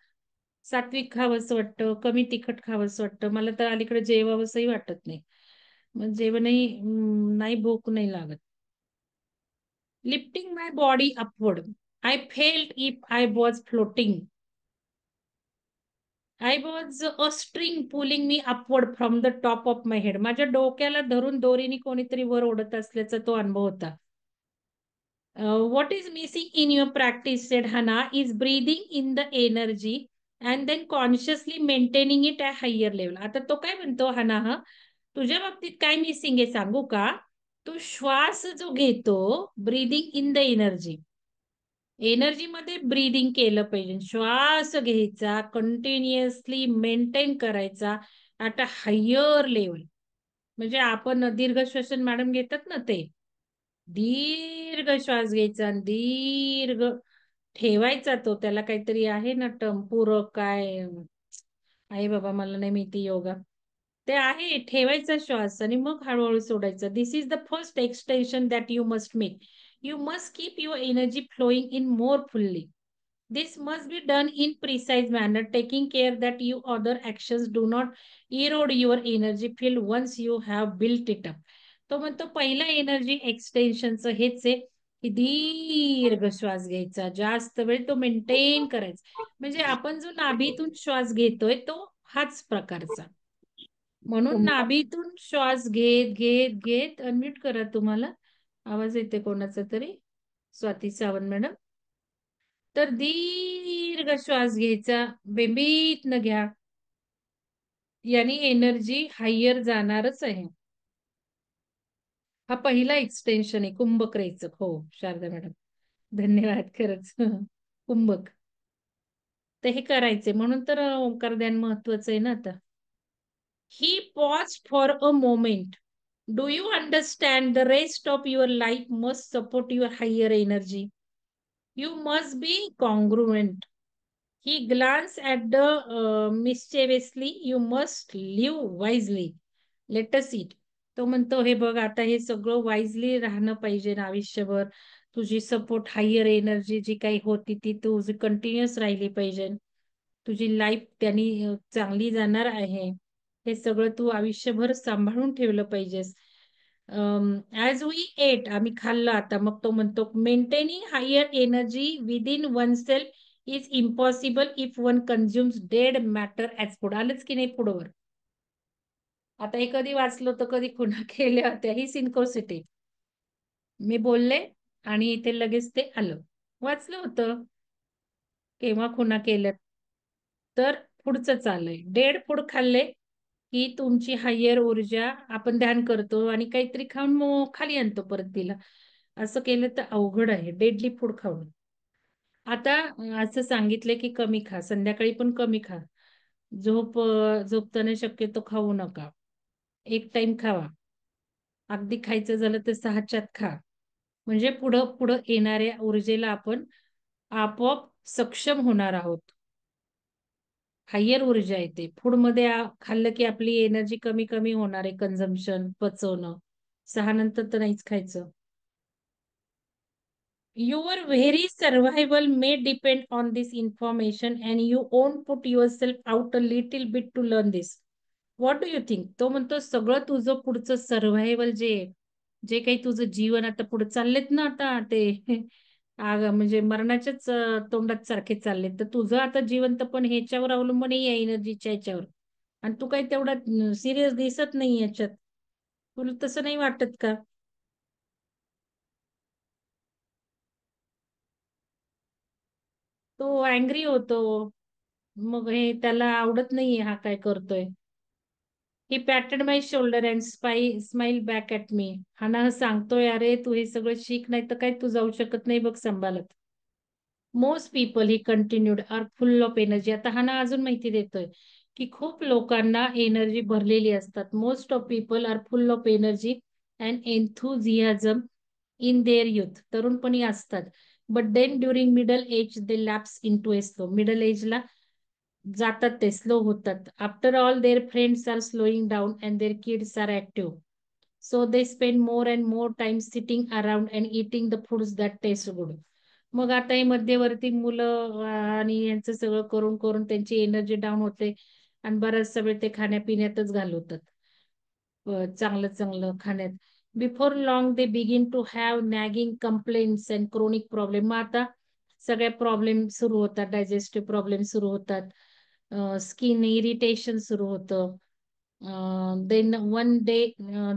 सात्विक खावंसं वाटतं, कमी तिखट खावंसं वाटतं. मला तर अलीकडे जेवावंसंही वाटत नाही. मग जेवणही नाही, भूक नाही लागत. Lifting my body upward. I felt if I was floating. I was a string pulling me upward from the top of my head. माझ्या डोक्याला धरून दोरीने कोणीतरी वर ओढत असल्याचा तो अनुभव होता. What is missing in your practice, said Hannah, is breathing in the energy and then consciously maintaining it at higher level. आता तो काय म्हणतो हना, हा तुझ्या बाबतीत काय मिसिंग आहे सांगू का. तू श्वास जो घेतो, breathing in the energy, energy मध्ये ब्रीदिंग केलं पाहिजे. श्वास घ्यायचा, कंटिन्युअसली मेंटेन करायचा ॲट अ हायर लेवल. म्हणजे आपण दीर्घ श्वसन मॅडम घेतात ना, ते दीर्घ श्वास घ्यायचा आणि दीर्घ ठेवायचा. तो त्याला काहीतरी आहे ना टर्म, पूरक काय आहे बाबा, मला नाही माहिती योगा. ते आहे, ठेवायचा श्वास आणि मग हळूहळू सोडायचा. This is the first extension that you must make. You must keep your energy flowing in more fully. This must be done in precise manner, taking care that you other actions do not erode your energy field once you have built it up. तो म्हणतो पहिला एनर्जी एक्सटेन्शनचं हेच आहे की दीर्घ श्वास घ्यायचा, जास्त वेळ तो मेंटेन करायचा. म्हणजे आपण जो नाभीतून श्वास घेतोय तो हाच प्रकारचा. म्हणून नाभीतून श्वास घेत घेत घेत, अनम्यूट करा, तुम्हाला आवाज येते कोणाचा तरी, स्वाती सावंत मॅडम. तर दीर्घ श्वास घ्यायचा, बेंबीत न घ्या, यानी एनर्जी हायर जाणारच आहे. हा पहिला एक्सटेन्शन आहे कुंभक रेचक. हो शारदा मॅडम, धन्यवाद खरंच. कुंभक, तर हे करायचे म्हणून तर ओंकार ध्यान महत्वाचं आहे ना. आता he pause for a moment. Do you understand the rest of your life must support your higher energy. You must be congruent. He glanced at the mischievously, you must live wisely. Let us eat. तो म्हणतो हे बघ, आता हे सगळं वाईजली राहणं पाहिजे ना आयुष्यभर. तुझी सपोर्ट हायर एनर्जी जी काही होती ती तुझी कंटिन्युअस राहिली पाहिजे. तुझी लाईफ त्यांनी चांगली जाणार आहे. हे सगळं तू आयुष्यभर सांभाळून ठेवलं पाहिजेस. ॲज वी एट, आम्ही खाल्लं आता. मग तो म्हणतो maintaining higher energy within one self is impossible if one consumes dead matter as food. आलंच की नाही पुढवर. आता हे कधी वाचलं तर कधी खुणा केल्या होत्या, ही सिन्कोसिटी. मी बोलले आणि इथे लगेच ते आलं. वाचलं होतं केव्हा खुणा केल्यात. तर पुढचं चाललंय, डेड फूड खाल्ले की तुमची हायर ऊर्जा, आपण ध्यान करतो आणि काहीतरी खाऊन मग खाली आणतो परत तिला. असं केलं तर अवघड आहे डेडली फूड खाऊन. आता असं सांगितलं की कमी खा, संध्याकाळी पण कमी खा. झोपताना शक्यतो खाऊ नका. एक टाइम खावा. अगदी खायचं झालं तर 6च्यात खा. म्हणजे पुढं पुढं येणाऱ्या ऊर्जेला आपण आपोआप सक्षम होणार आहोत. हायर ऊर्जा येते. फूडमध्ये खाल्लं की आपली एनर्जी कमी कमी होणार आहे, कन्झम्पशन, पचवणं. 6 नंतर तर नाहीच खायचं. Your very survival may depend on this information and you won't put yourself out a little bit to learn this. What do you think? तो म्हणतो सगळं तुझं पुढचं सर्व्हायवल जे काही तुझं जीवन आता पुढे चाललेत ना, आता ते म्हणजे मरणाच्याच तोंडात सारखे चाललेत, तर तुझं आता जिवंत पण ह्याच्यावर अवलंबून आहे, एनर्जीच्या ह्याच्यावर. आणि तू काही तेवढा सिरियस दिसत नाही याच्यात. तुला तसं नाही वाटत का? तो अँग्री होतो. मग हे त्याला आवडत नाहीये हा काय करतोय. He patted my shoulder and smile back at me. हा ना सांगतोय, अरे तू हे सगळं शिक, नाही तर काय तू जाऊ शकत नाही बघ सांभाळत. Most people, he continued, are full of energy. आता हा ना अजून माहिती देतोय की खूप लोकांना एनर्जी भरलेली असतात. Most of people are full of energy and enthusiasm in their youth. तरुणपणी असतात. But then during middle age they lapse into a slow. Middle एजला जातात ते, स्लो होतात. After all their friends are slowing down and their kids are active. So they spend more and more time sitting around and eating the foods that taste good. मग आता हे मध्यवर्ती मुलं आणि यांचं सगळं करून करून त्यांची एनर्जी डाऊन होते आणि बराचसा वेळ ते खाण्यापिण्यातच घालवतात. चांगलं चांगलं खाण्यात. Before long they begin to have nagging complaints and chronic problem. मग आता सगळ्या प्रॉब्लेम सुरू होतात, डायजेस्टिव्ह प्रॉब्लेम सुरू होतात, स्किन इरिटेशन सुरू होतं. Then one day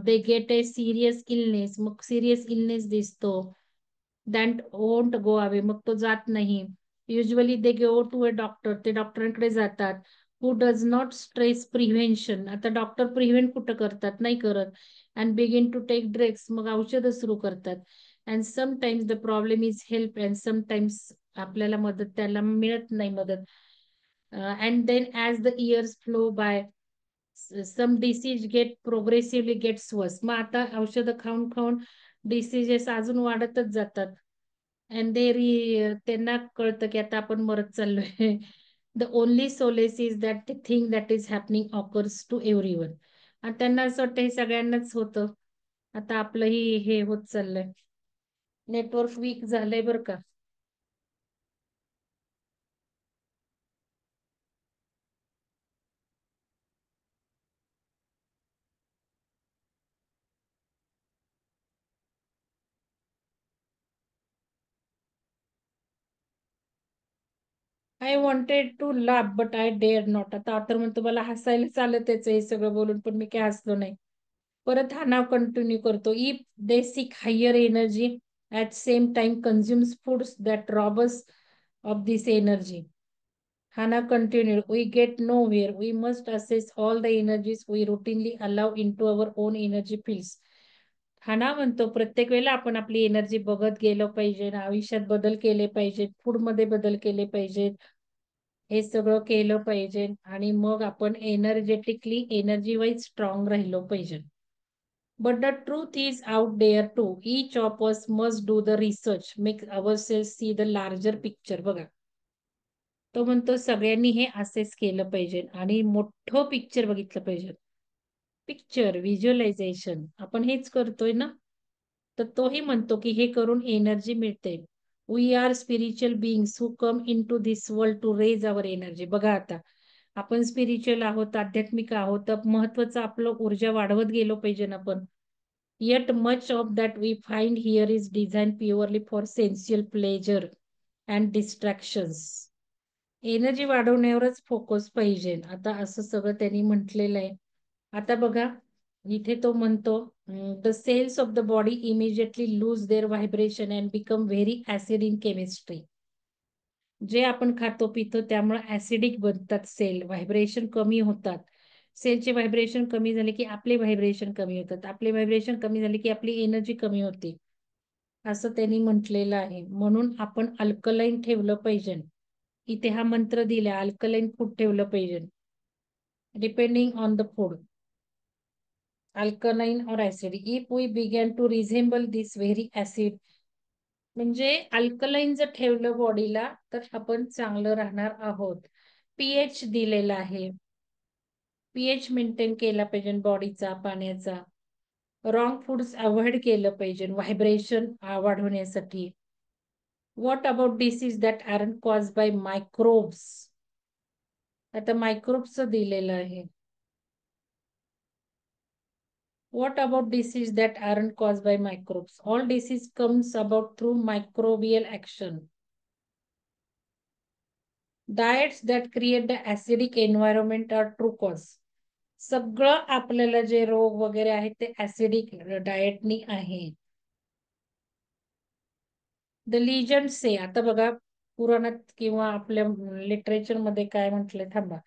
they get a serious illness. मग सिरियस इलनेस दिसतो. That won't go away. मग तो जात नाही. Usually they go to a doctor. ते डॉक्टरांकडे जातात. Who does not stress prevention. आता डॉक्टर प्रिव्हेंट कुठं करतात, नाही करत. And begin to take drugs. मग औषधं सुरू करतात. And sometimes the problem is help and sometimes आपल्याला मदत त्याला मिळत नाही मदत. And then as the years flow by some disease get progressively gets worse. मग आता औषधं खाऊन खाऊन डिसीजेस अजून वाढतच जातात. अँड त्यांना कळतं की आता आपण मरत चाललोय. The only solace is that the thing that is happening occurs to everyone. आणि त्यांना असं वाटतं हे सगळ्यांनाच होतं. आता आपलंही हे होत चाललंय. नेटवर्क वीक झालंय बरं का. आय वॉन्टेड टू लाभ बट आय डेअर नॉट. आता ऑथर म्हणतो मला हसायला चालत त्याचं हे सगळं बोलून, पण मी काय हसलो नाही. परत हा नाव कंटिन्यू करतो. If they seek higher energy at same time consumes foods that robs of this energy. Hannah continued, we get nowhere. We must assess all the energies we routinely allow into our own energy fields. हाना म्हणतो प्रत्येक वेळेला आपण आपली एनर्जी बघत गेलो पाहिजे, आयुष्यात बदल केले पाहिजेत, फूडमध्ये बदल केले पाहिजेत, हे सगळं केलं पाहिजे आणि मग आपण एनर्जेटिकली एनर्जी वाईज स्ट्रॉंग राहिलो पाहिजे. But the truth is out there too. Each of us must do the research, make our self see the larger picture. बघा, तो म्हणतो सगळ्यांनी हे असेच केलं पाहिजे आणि मोठं पिक्चर बघितलं पाहिजे. पिक्चर व्हिज्युअलायझेशन आपण हेच करतोय ना. तर तोही म्हणतो की हे करून एनर्जी मिळते. We are spiritual beings who come into this world to raise our energy. बघा आता आपण स्पिरिच्युअल आहोत, आध्यात्मिक आहोत, तर महत्वाचं आपलं ऊर्जा वाढवत गेलो पाहिजे ना आपण. Yet much of that we find here is design purely for sensual pleasure and distractions. Energy वाढवण्यावरच फोकस पाहिजे. आता असं सगळं त्यांनी म्हटलेलं आहे. आता बघा इथे तो म्हणतो the cells of the body immediately lose their vibration and become very acid in chemistry. जे आपण खातो पितो त्यामुळे ऍसिडिक बनतात सेल, व्हायब्रेशन कमी होतात. सेलचे व्हायब्रेशन कमी झाले की आपले व्हायब्रेशन कमी होतात, आपले व्हायब्रेशन कमी झाले की आपली एनर्जी कमी होते, असं त्यांनी म्हटलेलं आहे. म्हणून आपण अल्कलाईन ठेवलं पाहिजे. इथे हा मंत्र दिला, अल्कलाईन फूड ठेवलं पाहिजे. Depending on the food, alkaline और acid. If we begin to resemble this very acid, म्हणजे अल्कलाईन जर ठेवलं बॉडीला तर आपण चांगलं राहणार आहोत. पीएच दिलेला आहे, पीएच मेंटेन केला पाहिजे बॉडीचा, पाण्याचा. रॉंग फूड्स अवॉइड केलं पाहिजे व्हायब्रेशन वाढवण्यासाठी. What about disease that are cause by microbes. आता मायक्रोब्सचं दिलेलं आहे. What about disease that aren't caused by microbes? All disease comes about through microbial action. Diets that create the acidic environment are true cause. सगळं आपल्याला जे रोग वगैरे आहेत ते ऍसिडिक डाएटनी आहे. द लिजंड से, आता बघा पुराणात किंवा आपल्या लिटरेचर मध्ये काय म्हटलंय थांबा.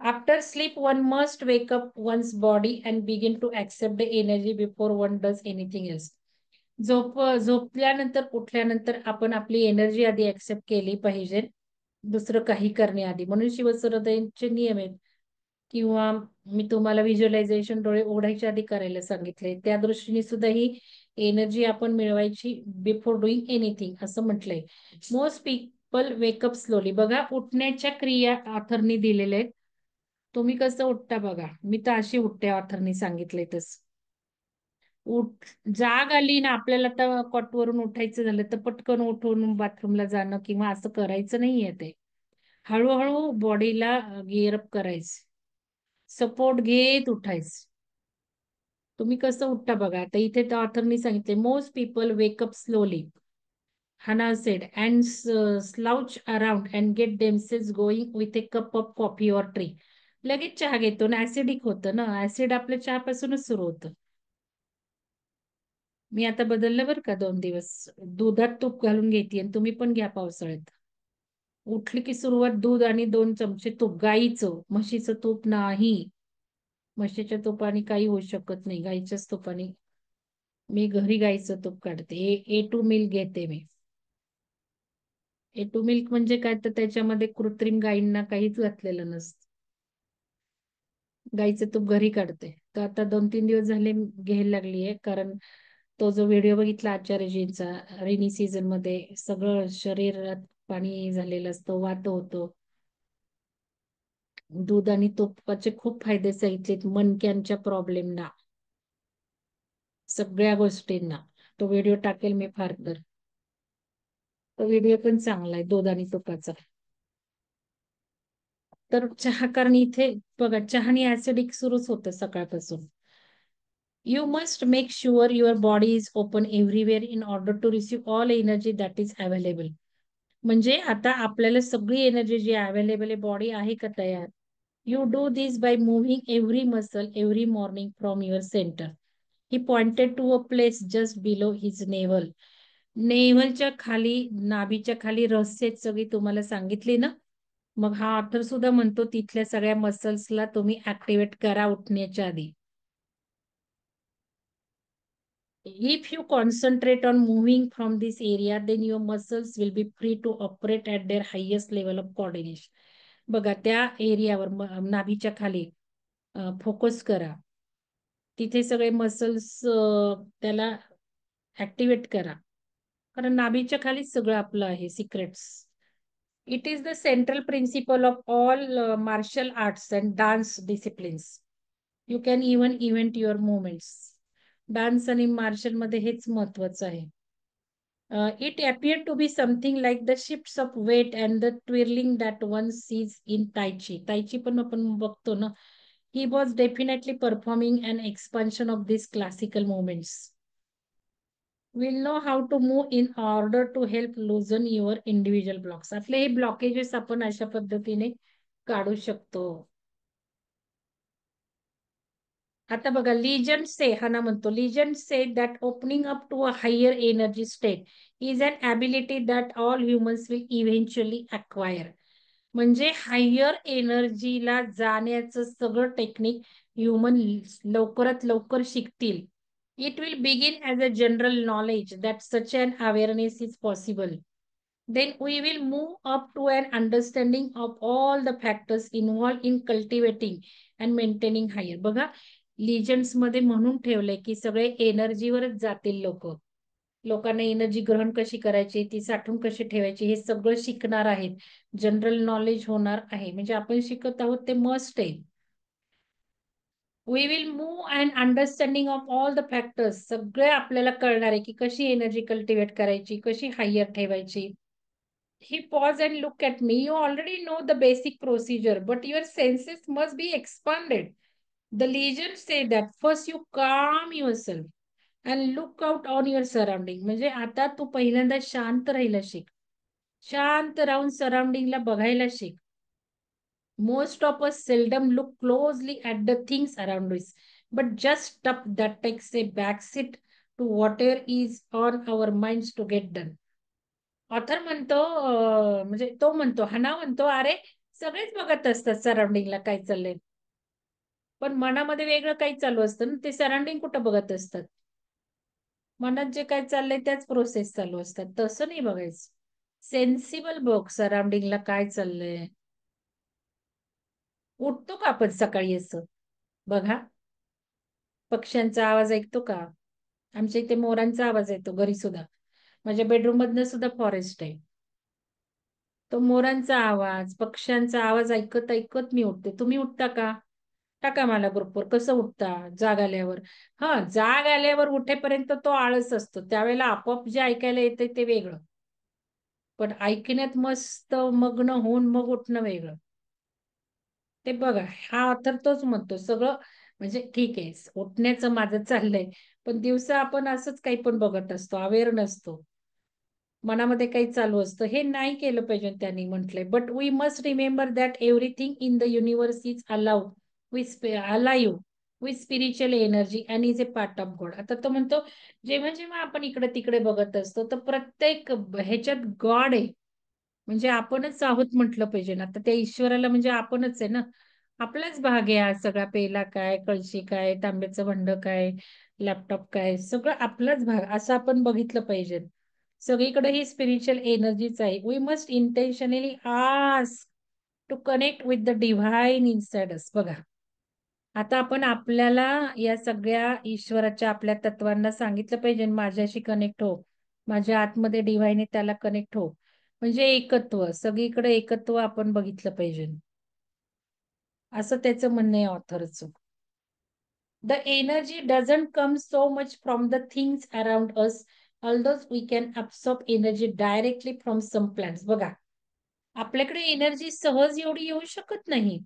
After sleep one must wake up one's body and begin to accept the energy before one does anything else. झोपल्यानंतर उठल्यानंतर आपण आपली एनर्जी आधी ऍक्सेप्ट केली पाहिजे, दुसरं काही करण्याआधी. म्हणून शिवसरदांचे नियम आहेत. किंवा मी तुम्हाला व्हिज्युअलायझेशन डोळे उघडायच्या आधी करायला सांगितले, त्या दृष्टीने सुद्धा ही एनर्जी आपण मिळवायची बिफोर डुईंग एनिथिंग असं म्हटलंय. Most people wake up slowly. बघा उठण्याच्या क्रिया ऑथरनी दिलेल्या आहेत. तुम्ही कसं उठता बघा, मी तर अशी उठते ऑथरनी सांगितलंय तसं. जाग आली ना आपल्याला तर कॉटवरून उठायचं झालं तर पटकन उठून बाथरूमला जाणं किंवा असं करायचं नाहीये. ते हळूहळू बॉडीला गिअरअप करायचं, सपोर्ट घेत उठायचं. तुम्ही कसं उठता बघा. आता इथे तर ऑथरनी सांगितले most people wake up slowly, Hannah said, and slouch around and get themselves going with a cup of coffee or tea. लगेच चहा घेतो ना, ऍसिडिक होतं ना, ऍसिड आपल्या चहापासूनच सुरू होतं. मी आता बदललं बरं का, 2 दिवस दुधात तूप घालून घेते आणि तुम्ही पण घ्या पावसाळ्यात. उठली की सुरुवात दूध आणि 2 चमचे तूप, गाईचं, म्हशीचं तूप नाही. म्हशीच्या तुपाने काही होऊ शकत नाही, गाईच्याच तुपाने. मी घरी गाईचं तूप काढते. A2 मिल्क घेते मी. A2 मिल्क म्हणजे काय, तर त्याच्यामध्ये कृत्रिम गाईंना काहीच घातलेलं नसतं. गाईचं तूप घरी काढते. तर आता 2-3 दिवस झाले घ्यायला लागलीये, कारण तो जो व्हिडिओ बघितला आचार्यजींचा, रेनी सीझन मध्ये सगळं शरीरात पाणी झालेलं असतं, वात होतो. दूध आणि तुपाचे खूप फायदे सांगितलेत मणक्यांच्या प्रॉब्लेमना, सगळ्या गोष्टींना. तो व्हिडिओ टाकेल मी फार तर. तो व्हिडिओ पण चांगला आहे दूध आणि तुपाचा. तर चहा, कारण इथे बघा चहाने ऍसिडिक सुरूच होतं सकाळपासून. You must make sure your body is open everywhere in order to receive all energy that is available. म्हणजे आता आपल्याला सगळी एनर्जी जी अवेलेबल आहे, बॉडी आहे का तयार? You do this by moving every muscle every morning from your centre. He pointed to a place just below his navel. नेव्हलच्या खाली, नाभीच्या खाली रहस्य सगळी तुम्हाला सांगितली ना. मग हा ऑथर सुद्धा म्हणतो तिथल्या सगळ्या मसल्सला तुम्ही ऍक्टिव्हेट करा उठण्याच्या आधी. If you concentrate on moving from this area, then your muscles will be free to operate at their highest level of coordination. बघा त्या एरियावर नाभीच्या खाली फोकस करा. तिथे सगळे मसल्स त्याला ऍक्टिव्हेट करा. कारण नाभीच्या खाली सगळं आपलं आहे secrets. It is the central principle of all martial arts and dance disciplines. You can even event your movements. Dance आणि मार्शल मध्ये हेच महत्वाचं आहे. It appeared to be something like the shifts of weight and the twirling that one sees in Tai Chi. Tai Chi पण आपण बघतो ना. He was definitely performing an expansion of these classical movements. We'll know how to move in order to help loosen your individual blocks. आपले हे ब्लॉकेजेस आपण अशा पद्धतीने काढू शकतो. आता बघा, लिजन से, हा ना म्हणतो, लिजन says that opening up to a higher energy state is an ability that all humans will eventually acquire. म्हणजे हायर एनर्जीला जाण्याचं सगळं टेक्निक ह्युमन लवकरात लवकर शिकतील. It will begin as a general knowledge that such an awareness is possible. Then we will move up to an understanding of all the factors involved in cultivating and maintaining higher. बघा, लिजन्स मध्ये म्हणून ठेवलंय की सगळे एनर्जीवरच जातील लोक. लोकांना एनर्जी ग्रहण कशी करायची, ती साठवून कशी ठेवायची, हे सगळं शिकणार आहेत. जनरल नॉलेज होणार आहे. म्हणजे आपण शिकत आहोत ते मस्ट आहे. We will move and understanding of all the factors. सगळे आपल्याला कळणार आहे की कशी एनर्जी कल्टिवेट करायची, कशी हायर ठेवायची. He paused and looked at me. You already know the basic procedure, but your senses must be expanded. The legends say that first you calm yourself and look out on your surrounding. म्हणजे आता तू पहिल्यांदा शांत राहायला शिक. शांत राहून सराउंडिंगला बघायला शिक. Most of us seldom look closely at the things around us, but just stuff that takes a backseat to whatever is on our minds to get done. Author म्हणतो, म्हणजे तो म्हणतो, हना म्हणतो, अरे सगळेच बघत असतात सराउंडिंगला काय चाललंय, पण मनामध्ये वेगळं काही चालू असतं ना. ते सराउंडिंग कुठं बघत असतात. मनात जे काय चाललंय त्याच प्रोसेस चालू असतात. तसं नाही बघायचं. सेन्सिबल बघ सराउंडिंगला काय चाललंय. उठतो का आपण सकाळी असं बघा, पक्ष्यांचा आवाज ऐकतो का? आमच्या इथे मोरांचा आवाज येतो घरी सुद्धा. माझ्या बेडरूम मधनं सुद्धा फॉरेस्ट आहे. तो मोरांचा आवाज, पक्ष्यांचा आवाज ऐकत ऐकत मी उठते. तुम्ही उठता का? टाका मला ग्रुपवर, कसं उठता जाग आल्यावर. हा, जाग आल्यावर उठेपर्यंत तो आळस असतो, त्यावेळेला आपोआप जे ऐकायला येते ते वेगळं, पण ऐकण्यात मस्त मग्न होऊन मग उठणं वेगळं. ते बघा, हा ऑथर तोच म्हणतो सगळं. म्हणजे ठीक आहे, उठण्याचं माझं चाललंय, पण दिवसा आपण असंच काही पण बघत असतो, अवेअर नसतो, मनामध्ये काही चालू असतं. हे नाही केलं पाहिजे त्यांनी म्हटलंय. But we must remember that everything in the universe is allowed with alive with spiritual energy and is a part of God. आता तो म्हणतो, जेव्हा जेव्हा आपण इकडे तिकडे बघत असतो तर प्रत्येक ह्याच्यात गॉड आहे. म्हणजे आपणच आहोत म्हटलं पाहिजे ना. आता त्या ईश्वराला म्हणजे आपणच आहे ना. आपलाच भाग आहे हा सगळा. पेला काय, कळशी काय, तांब्याचं भांड काय, लॅपटॉप काय, सगळं आपलाच भाग असं आपण बघितलं पाहिजे. सगळीकडे ही स्पिरिच्युअल एनर्जीच आहे. We must intentionally ask to connect with the divine inside us. बघा, आता आपण आपल्याला या सगळ्या ईश्वराच्या आपल्या तत्वांना सांगितलं पाहिजे, माझ्याशी कनेक्ट हो, माझ्या आतमध्ये डिव्हाइन आहे त्याला कनेक्ट हो. म्हणजे एकत्व, सगळीकडे एकत्व आपण बघितलं पाहिजे, असं त्याचं म्हणणं आहे ऑथरचं. The energy doesn't come so much from the things around us, although we can absorb energy directly from some plants. बघा, आपल्याकडे एनर्जी सहज एवढी येऊ शकत नाही,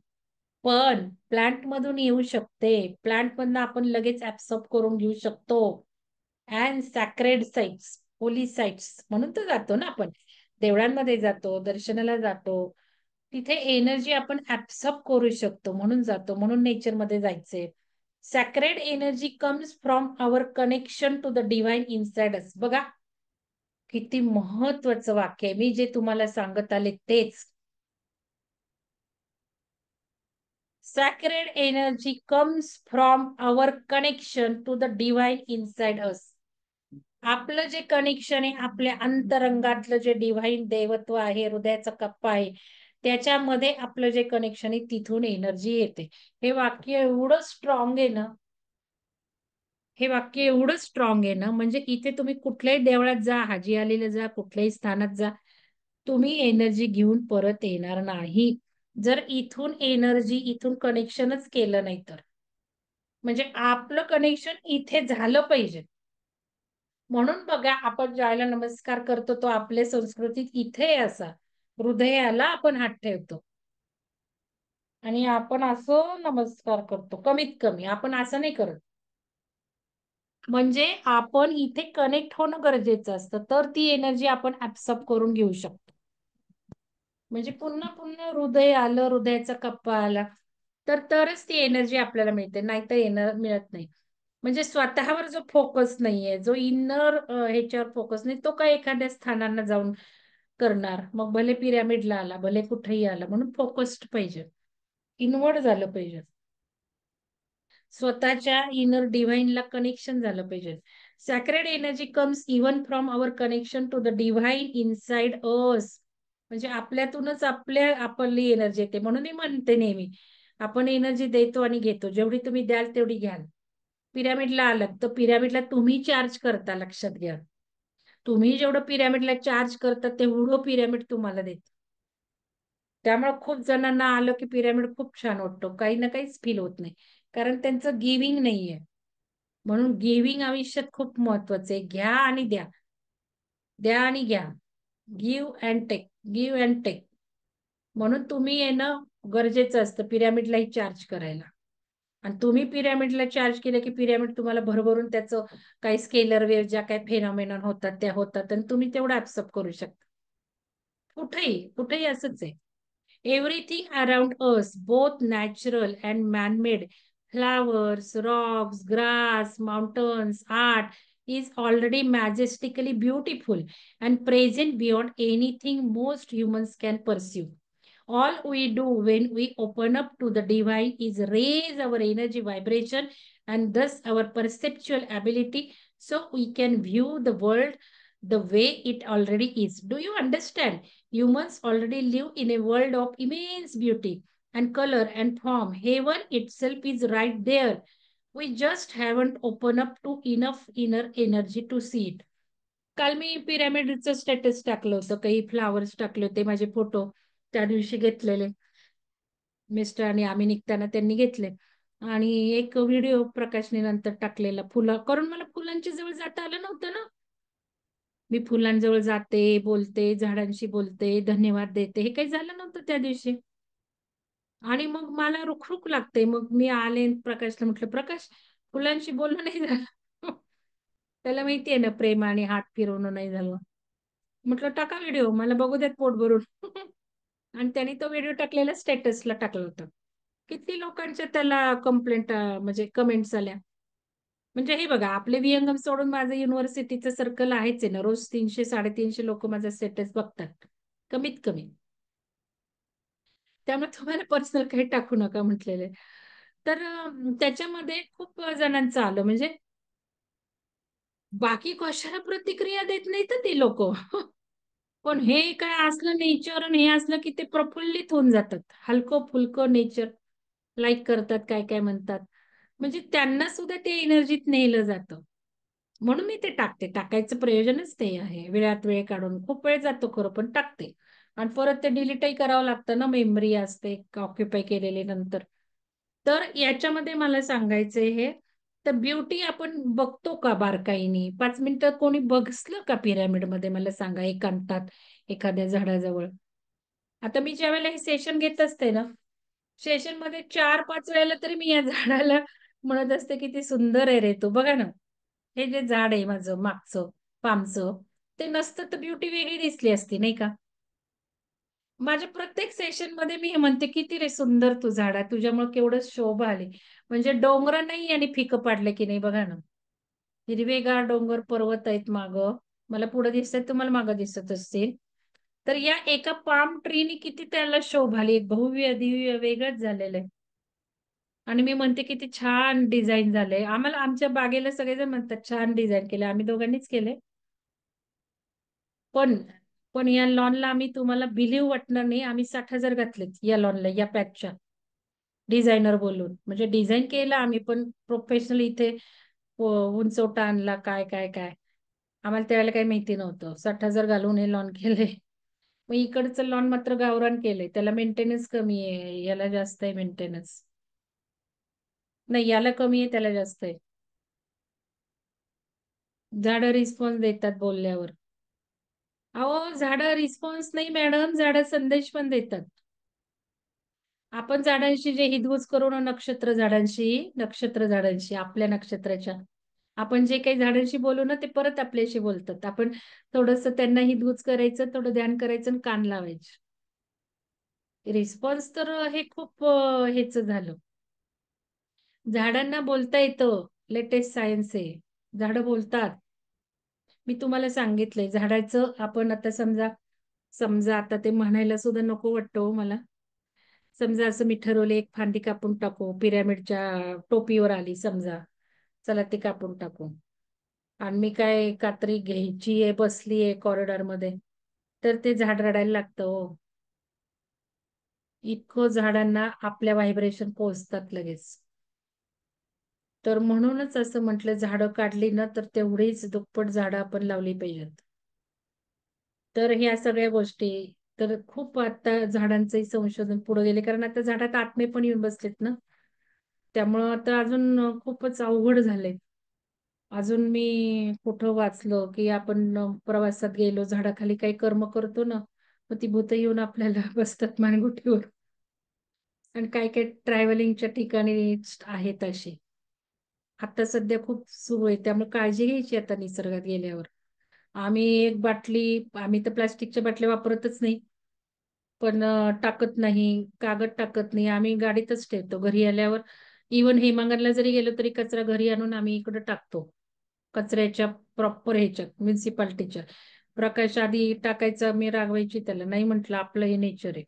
पण प्लांट मधून येऊ शकते. प्लांट मधून आपण लगेच ऍब्सॉर्ब करून घेऊ शकतो. And sacred sites, Holy sites म्हणून तर जातो ना आपण. देवळांमध्ये जातो, दर्शनाला जातो, तिथे एनर्जी आपण ऍब्सॉर्ब करू शकतो म्हणून जातो, म्हणून नेचरमध्ये जायचंय. Sacred energy comes from our connection to the divine inside us. बघा किती महत्वाचं वाक्य आहे, मी जे तुम्हाला सांगत आले तेच. Sacred energy comes from our connection to the divine inside us. आपलं जे कनेक्शन आहे, आपल्या अंतरंगातलं जे डिव्हाइन देवत्व आहे, हृदयाचा कप्पा आहे, त्याच्यामध्ये आपलं जे कनेक्शन आहे तिथून एनर्जी येते. हे वाक्य एवढं स्ट्रॉंग आहे ना, हे वाक्य एवढं स्ट्रॉंग आहे ना, म्हणजे इथे तुम्ही कुठल्याही देवळात जा, हाजी आलेला जा, कुठल्याही स्थानात जा, तुम्ही एनर्जी घेऊन परत येणार नाही जर इथून एनर्जी, इथून कनेक्शनच केलं नाही तर. म्हणजे आपलं कनेक्शन इथे झालं पाहिजे. म्हणून बघा आपण ज्याला नमस्कार करतो तो आपल्या संस्कृतीत इथे असा हृदयाला आपण हात ठेवतो आणि आपण असं नमस्कार करतो. कमीत कमी आपण असं नाही करत. म्हणजे आपण इथे कनेक्ट होणं गरजेचं असतं, तर ती एनर्जी आपण ऍब्सॉर्ब करून घेऊ शकतो. म्हणजे पुन्हा पुन्हा हृदय आलं, हृदयाचा कप्पा आला तरच ती एनर्जी आपल्याला मिळते, नाहीतर मिळत नाही. म्हणजे स्वतःवर जो फोकस नाहीये, जो इनर ह्याच्यावर फोकस नाही, तो काय एखाद्या स्थानांना जाऊन करणार. मग भले पिरॅमिडला आला, भले कुठेही आला, म्हणून फोकस्ड पाहिजे, इनवर्ड झालं पाहिजे, स्वतःच्या इनर डिव्हाइनला कनेक्शन झालं पाहिजे. Sacred energy comes even from our connection to the divine inside us. म्हणजे आपल्यातूनच आपली एनर्जी येते. म्हणून मी म्हणते नेहमी, आपण एनर्जी देतो आणि घेतो, जेवढी तुम्ही द्याल तेवढी घ्याल. पिरॅमिडला आलात तर पिरॅमिडला तुम्ही चार्ज करता, लक्षात घ्या. तुम्ही जेवढं पिरॅमिडला चार्ज करता तेवढं पिरॅमिड तुम्हाला देत. त्यामुळे खूप जणांना आलं की पिरॅमिड खूप छान वाटतो, काही ना काहीच फील होत नाही, कारण त्यांचं गिव्हिंग नाहीये. म्हणून गिव्हिंग आयुष्यात खूप महत्वाचं आहे. घ्या आणि द्या, द्या आणि घ्या, give and take, give and take. म्हणून तुम्ही येणं गरजेचं असतं पिरॅमिडलाही चार्ज करायला. आणि तुम्ही पिरॅमिडला चार्ज केलं की पिरॅमिड तुम्हाला भरभरून त्याचं काही स्केलर वेव्ह ज्या काही फेनॉमेनॉन होतात त्या होतात आणि तुम्ही तेवढं ऍब्सॉर्ब करू शकता. कुठेही कुठेही असंच आहे. Everything around us, both natural and man-made, flowers, rocks, grass, mountains, art, is already majestically beautiful and present beyond anything most humans can perceive. All we do when we open up to the divine is raise our energy vibration and thus our perceptual ability so we can view the world the way it already is. Do you understand? Humans already live in a world of immense beauty and color and form. Heaven itself is right there. We just haven't opened up to enough inner energy to see it. काल मी पिरॅमिडचं स्टेटस टाकलं होतं, काही फ्लावर्स टाकले होते, माझे फोटो त्या दिवशी घेतलेले, मिस्टर आणि आम्ही निघताना त्यांनी घेतले. आणि एक व्हिडिओ प्रकाशने नंतर टाकलेला, फुलं, कारण मला फुलांच्या जवळ जाता आलं नव्हतं ना. मी फुलांजवळ जाते, बोलते, झाडांशी बोलते, धन्यवाद देते, हे काही झालं नव्हतं त्या दिवशी. आणि मग मला रुखरुख लागते. मग मी आले, प्रकाशला म्हटलं, प्रकाश फुलांशी बोलणं नाही झालं. त्याला माहितीये ना प्रेम आणि हात फिरवणं नाही झालं. म्हटलं टाका व्हिडिओ, मला बघू द्यात पोट भरून. आणि त्यांनी तो व्हिडिओ टाकलेला स्टेटसला टाकलं होतं. किती लोकांच्या त्याला कंप्लेंट म्हणजे कमेंट्स आल्या. म्हणजे हे बघा, आपले विहंगम सोडून माझं युनिव्हर्सिटीचं सर्कल आहेच आहे ना, रोज 300-350 लोक माझा स्टेटस बघतात कमीत कमी. त्यामुळे तुम्हाला पर्सनल काही टाकू नका म्हटलेले. तर त्याच्यामध्ये खूप जणांचं आलं, म्हणजे बाकी कशाला प्रतिक्रिया देत नाही तर ते लोक. पण हे काय असलं नेचर आणि हे असलं की ते प्रफुल्लित होऊन जातात, हलकं फुलकं नेचर लाईक करतात, काय काय म्हणतात, म्हणजे त्यांना सुद्धा ते एनर्जीत नेलं जातं. म्हणून मी ते टाकते, टाकायचं प्रयोजनच ते आहे. वेळात वेळ काढून, खूप वेळ जातो खरं, पण टाकते. आणि परत ते डिलीटही करावं लागतं ना, मेमरी असते ऑक्युपाय केलेली नंतर. तर याच्यामध्ये मला सांगायचंय हे, तर ब्युटी आपण बघतो का बारकाईने? 5 मिनिटं कोणी बघसलं का पिरॅमिड मध्ये? मला सांगा, एकांतात एखाद्या झाडाजवळ. आता मी ज्या वेळेला हे सेशन घेत असते ना, सेशन मध्ये 4-5 वेळेला तरी मी या झाडाला म्हणत असते किती सुंदर आहे रे तू. बघा ना, हे जे झाड आहे माझं मागचं पामचं, ते नसतं तर ब्युटी वेगळी दिसली असती, नाही का? माझ्या प्रत्येक सेशन मध्ये मी हे म्हणते, किती रे सुंदर तू झाड आहे, तुझ्यामुळे केवढं शोभा आली. म्हणजे डोंगर नाही आणि फिकं पाडलं की नाही बघा ना. हिरवेगार डोंगर पर्वत आहेत मागं. मला पुढे दिसतात, तुम्हाला मागं दिसत असतील. तर या एका पाम ट्रीने किती त्याला शोभा आली, एक भव्य दिव्य वेगळंच झालेलं आहे. आणि मी म्हणते किती छान डिझाईन झालंय. आम्हाला आमच्या बागेला सगळेजण म्हणतात छान डिझाईन केले, आम्ही दोघांनीच केले. पण पण या लॉनला आम्ही, तुम्हाला बिलीव्ह वाटणार नाही, आम्ही 60,000 घातलेत या लॉनला, या पॅचच्या. डिझायनर बोलून म्हणजे डिझाईन केलं आम्ही, पण प्रोफेशनल इथे उंचवटा आणला, काय काय काय. आम्हाला त्यावेळेला काही माहिती नव्हतं. 60,000 घालून हे लॉन केले. मग इकडचं लॉन मात्र गावरान केलंय, त्याला मेंटेनन्स कमी आहे, याला जास्त आहे मेंटेनन्स. नाही, याला कमी आहे, त्याला जास्त आहे. झाडं रिस्पॉन्स देतात बोलल्यावर. अहो, झाडं रिस्पॉन्स नाही मॅडम, झाडं संदेश पण देतात. आपण झाडांशी जे हितगुज करू ना, नक्षत्र झाडांशी, आपल्या नक्षत्राच्या, आपण जे काही झाडांशी बोलू ना, ते परत आपल्याशी बोलतात. आपण थोडस त्यांना हितगुज करायचं, थोडं ध्यान करायचं आणि कान लावायचे. रिस्पॉन्स तर हे खूप हेच झालं. झाडांना बोलता येतं, लेटेस्ट सायन्स आहे. झाडं बोलतात. मी तुम्हाला सांगितलंय झाडाचं, आपण आता समजा, आता ते म्हणायला सुद्धा नको वाटतं हो मला. समजा असं मी ठरवले, एक फांदी कापून टाकू, पिरॅमिडच्या टोपीवर आली समजा, चला ते कापून टाकू. आणि मी काय कात्री घ्यायची आहे, बसली आहे कॉरिडॉर मध्ये, तर ते झाड रडायला लागतं हो. इतकं झाडांना आपल्या व्हायब्रेशन पोहोचतात लगेच. तर म्हणूनच असं म्हटलं, झाडं काढली ना तर तेवढीच दुप्पट झाडं आपण लावली पाहिजेत. तर ह्या सगळ्या गोष्टी, तर खूप आता झाडांचंही संशोधन पुढे गेले, कारण आता झाडात आत्मे पण येऊन बसलेत ना. त्यामुळं आता अजून खूपच अवघड झालंय. अजून मी कुठं वाचलं की आपण प्रवासात गेलो, झाडाखाली काही कर्म करतो ना, मग ती भूत येऊन आपल्याला बसतात मानगुटीवर. आणि काही काही ट्रॅव्हलिंगच्या ठिकाणी आहेत असे. आता सध्या खूप सुरू आहे, त्यामुळे काळजी घ्यायची आता निसर्गात गेल्यावर. आम्ही एक बाटली, आम्ही तर प्लास्टिकच्या बाटल्या वापरतच नाही. पण टाकत नाही, कागद टाकत नाही, आम्ही गाडीतच ठेवतो घरी आल्यावर. इवन हेमांगणला जरी गेलो तरी कचरा घरी आणून आम्ही इकडे टाकतो. कचऱ्याच्या प्रॉपर ह्याच्यात, म्युन्सिपाल्टीच्या. प्रकाश आधी टाकायचा, मी रागवायची त्याला, नाही म्हटलं आपलं हे नेचर आहे.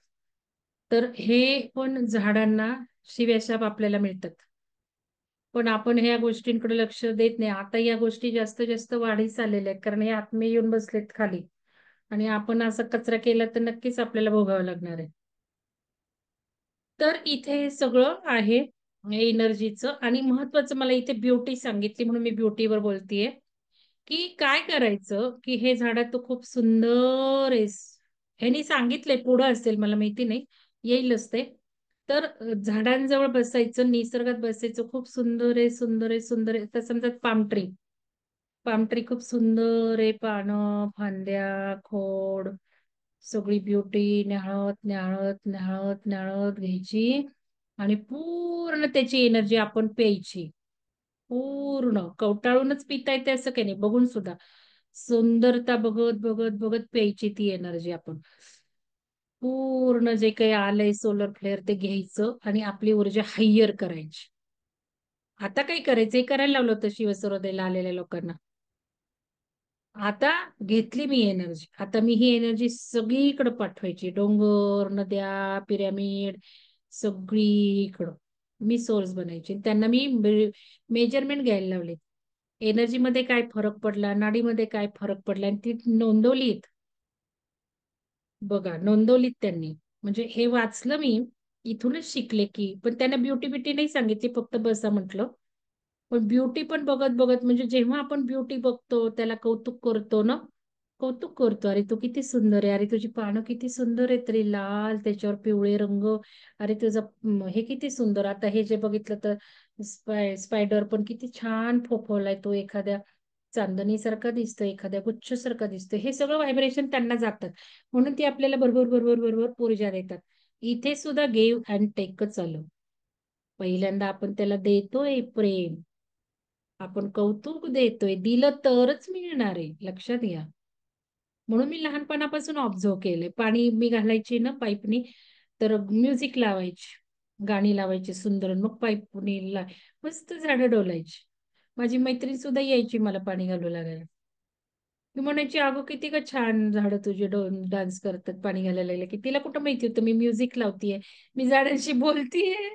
तर हे पण झाडांना शिव्याशाप आपल्याला मिळतात. पण आपण ह्या गोष्टींकडे लक्ष देत नाही. आता या गोष्टी जास्त जास्त वाढीस आलेल्या आहेत, कारण हे आत्मे येऊन बसलेत खाली. आणि आपण असा कचरा केला तर नक्कीच आपल्याला भोगावं लागणार आहे. तर इथे सगळं आहे एनर्जीचं. आणि महत्वाचं, मला इथे ब्युटी सांगितली म्हणून मी ब्युटीवर बोलतीये, की काय करायचं, की हे झाड तर खूप सुंदर आहे. ह्यांनी सांगितलंय, पुढं असेल मला माहिती नाही, येईलच ते. तर झाडांजवळ बसायचं, निसर्गात बसायचं, खूप सुंदर आहे, सुंदर आहे, सुंदर आहे. तर समजा पाम ट्री खूप सुंदर आहे, पानं, फांद्या, खोड, सगळी ब्युटी न्याहळत न्याहळत न्याहळत न्याहळत घ्यायची. आणि पूर्ण त्याची एनर्जी आपण प्यायची. पूर्ण कवटाळूनच पिता येते असं काही नाही, बघून सुद्धा सुंदरता बघत बघत बघत प्यायची ती एनर्जी आपण. पूर्ण जे काही आलंय सोलर फ्लेअर ते घ्यायचं आणि आपली ऊर्जा हायर करायची. आता काय करायचं, हे करायला लावलं होतं शिवसरोदयला आलेल्या लोकांना. आता घेतली मी एनर्जी, आता मी ही एनर्जी सगळीकडे पाठवायची, डोंगर, नद्या, पिरॅमिड, सगळीकडं मी सोर्स बनायचे. त्यांना मी मेजरमेंट घ्यायला लावले, एनर्जी मध्ये काय फरक पडला, नाडीमध्ये काय फरक पडला, आणि ती नोंदवलीत. बघा, नोंदवलीत त्यांनी. म्हणजे हे वाचलं मी, इथूनच शिकले की. पण त्यांना ब्युटी ब्युटी नाही सांगितली, फक्त बसा म्हटलं. पण ब्युटी पण बघत बघत, म्हणजे जेव्हा आपण ब्युटी बघतो, त्याला कौतुक करतो ना, कौतुक करतो, अरे तू किती सुंदर आहे, अरे तुझी पानं किती सुंदर आहे, तरी लाल त्याच्यावर पिवळे रंग, अरे तुझं हे किती सुंदर. आता हे जे बघितलं तर स्पायडर पण किती छान फोफवलाय तो, एखाद्या चांदणीसारखा दिसतो, एखाद्या गुच्छासारखा दिसतो. हे सगळं व्हायब्रेशन त्यांना जातात, म्हणून ती आपल्याला बरोबर बरोबर बरोबर ऊर्जा देतात. इथे सुद्धा गिव्ह अँड टेकच चालू. पहिल्यांदा आपण त्याला देतोय प्रेम, आपण कौतुक देतोय, दिलं तरच मिळणार आहे, लक्षात घ्या. म्हणून मी लहानपणापासून ऑब्झर्व केलंय. पाणी मी घालायची ना पाईपनी, तर म्युझिक लावायची, गाणी लावायची सुंदर, मग पाईपनी मस्त झाडं डोलायची. माझी मैत्रीण सुद्धा यायची मला पाणी घालू लागायला. मी म्हणायची, अगं किती का छान झाडं तुझे डान्स करतात पाणी घालायला लागले की. तिला कुठं माहिती होतं मी म्युझिक लावतीये, मी झाडांशी बोलतीये.